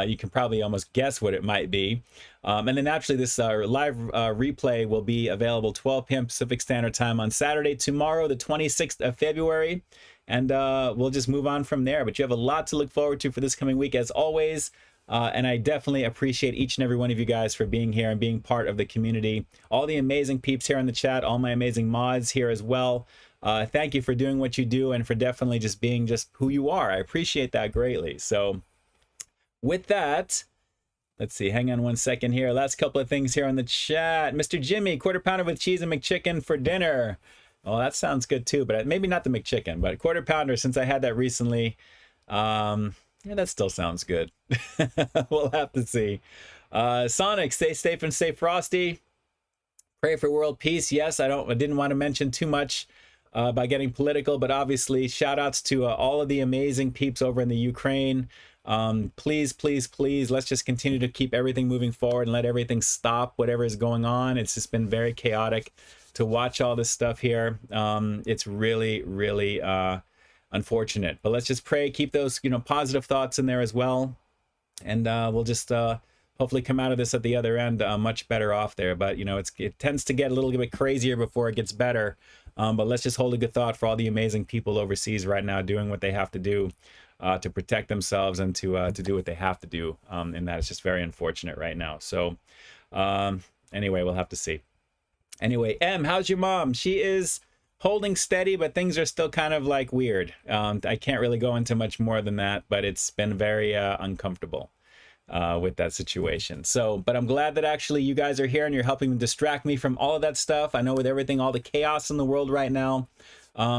You can probably almost guess what it might be. And then naturally, this live replay will be available 12 p.m. Pacific Standard Time on Saturday, tomorrow, the 26th of February. And we'll just move on from there. But you have a lot to look forward to for this coming week, as always. And I definitely appreciate each and every one of you guys for being here and being part of the community. All the amazing peeps here in the chat, all my amazing mods here as well. Thank you for doing what you do and for definitely just being just who you are. I appreciate that greatly. So with that, let's see, hang on one second here. Last couple of things here on the chat. Mr. Jimmy, quarter pounder with cheese and McChicken for dinner. Well, that sounds good too, but maybe not the McChicken, but quarter pounder since I had that recently. Yeah, that still sounds good. We'll have to see. Sonic, stay safe and stay frosty. Pray for world peace. Yes, I didn't want to mention too much by getting political, but obviously shout outs to all of the amazing peeps over in the Ukraine. Please, please, please, let's just continue to keep everything moving forward and let everything stop, whatever is going on. It's just been very chaotic to watch all this stuff here. It's really, really unfortunate, but let's just pray, keep those positive thoughts in there as well, and we'll just hopefully come out of this at the other end much better off there. But it tends to get a little bit crazier before it gets better, but let's just hold a good thought for all the amazing people overseas right now doing what they have to do to protect themselves and to do what they have to do, and that is just very unfortunate right now. So anyway, we'll have to see. Anyway, M, how's your mom? She is holding steady, but things are still kind of like weird. I can't really go into much more than that, but it's been very uncomfortable. with that situation. So, but I'm glad that actually you guys are here and you're helping distract me from all of that stuff. I know with everything, all the chaos in the world right now,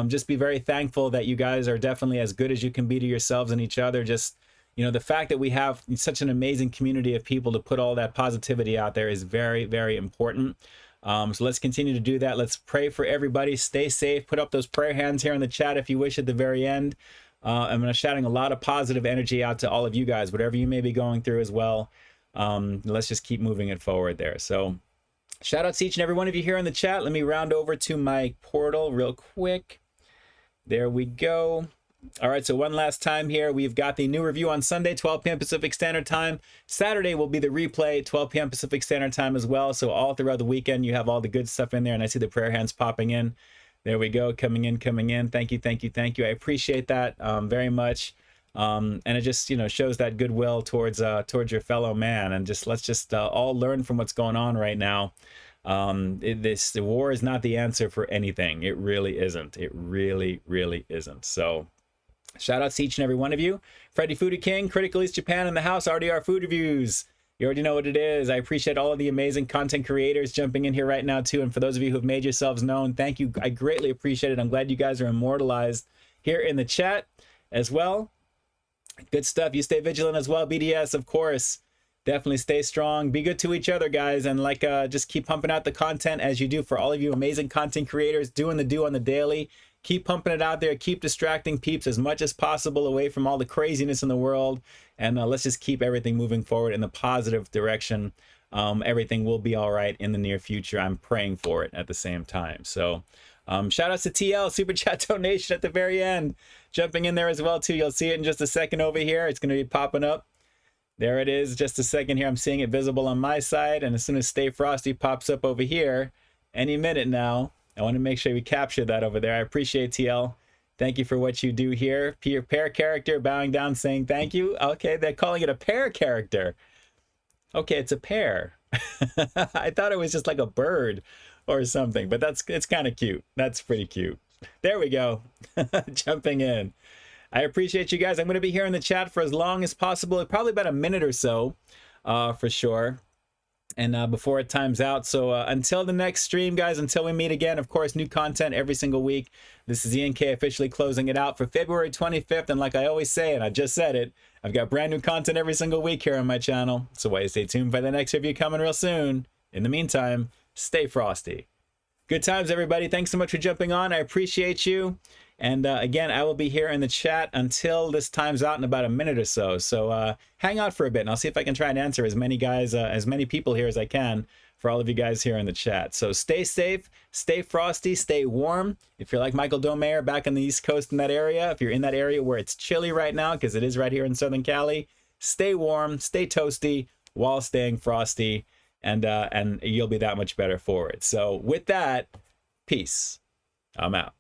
just be very thankful that you guys are definitely as good as you can be to yourselves and each other. Just, you know, the fact that we have such an amazing community of people to put all that positivity out there is very, very important. So let's continue to do that. Let's pray for everybody. Stay safe. Put up those prayer hands here in the chat if you wish at the very end. I'm going to shouting a lot of positive energy out to all of you guys, whatever you may be going through as well. Let's just keep moving it forward there. So shout out to each and every one of you here in the chat. Let me round over to my portal real quick. There we go. All right, so one last time here. We've got the new review on Sunday, 12 p.m. Pacific Standard Time. Saturday will be the replay, 12 p.m. Pacific Standard Time as well. So all throughout the weekend, you have all the good stuff in there. And I see the prayer hands popping in. There we go, coming in. Thank you, thank you, thank you. I appreciate that very much. And it just, you know, shows that goodwill towards your fellow man. And just let's just all learn from what's going on right now. The war is not the answer for anything. It really isn't. It really, really isn't. So shout out to each and every one of you. Freddy Foodie King, Critical East Japan in the house, RDR Food Reviews. You already know what it is. I appreciate all of the amazing content creators jumping in here right now too. And for those of you who have made yourselves known, thank you. I greatly appreciate it. I'm glad you guys are immortalized here in the chat as well. Good stuff. You stay vigilant as well. BDS, of course. Definitely stay strong. Be good to each other, guys. And like, just keep pumping out the content as you do for all of you amazing content creators doing the do on the daily. Keep pumping it out there. Keep distracting peeps as much as possible away from all the craziness in the world. And let's just keep everything moving forward in the positive direction. Everything will be all right in the near future. I'm praying for it at the same time. So shout outs to TL, Super Chat donation at the very end. Jumping in there as well, too. You'll see it in just a second over here. It's going to be popping up. There it is. Just a second here. I'm seeing it visible on my side. And as soon as Stay Frosty pops up over here, any minute now, I want to make sure we capture that over there. I appreciate TL. Thank you for what you do here. Your pair character bowing down saying thank you. Okay, they're calling it a pair character. Okay, it's a pair. I thought it was just like a bird or something, but it's kind of cute. That's pretty cute. There we go. Jumping in. I appreciate you guys. I'm going to be here in the chat for as long as possible, probably about a minute or so for sure. And before it times out. So until the next stream, guys, until we meet again, of course, new content every single week. This is ENK officially closing it out for February 25th. And like I always say, and I just said it, I've got brand new content every single week here on my channel. So why stay tuned for the next review coming real soon. In the meantime, stay frosty. Good times, everybody. Thanks so much for jumping on. I appreciate you. And again, I will be here in the chat until this time's out in about a minute or so. So hang out for a bit, and I'll see if I can try and answer as many guys, as many people here as I can for all of you guys here in the chat. So stay safe, stay frosty, stay warm. If you're like Michael Domeyer back on the East Coast in that area, if you're in that area where it's chilly right now, because it is right here in Southern Cali, stay warm, stay toasty while staying frosty, and you'll be that much better for it. So with that, peace. I'm out.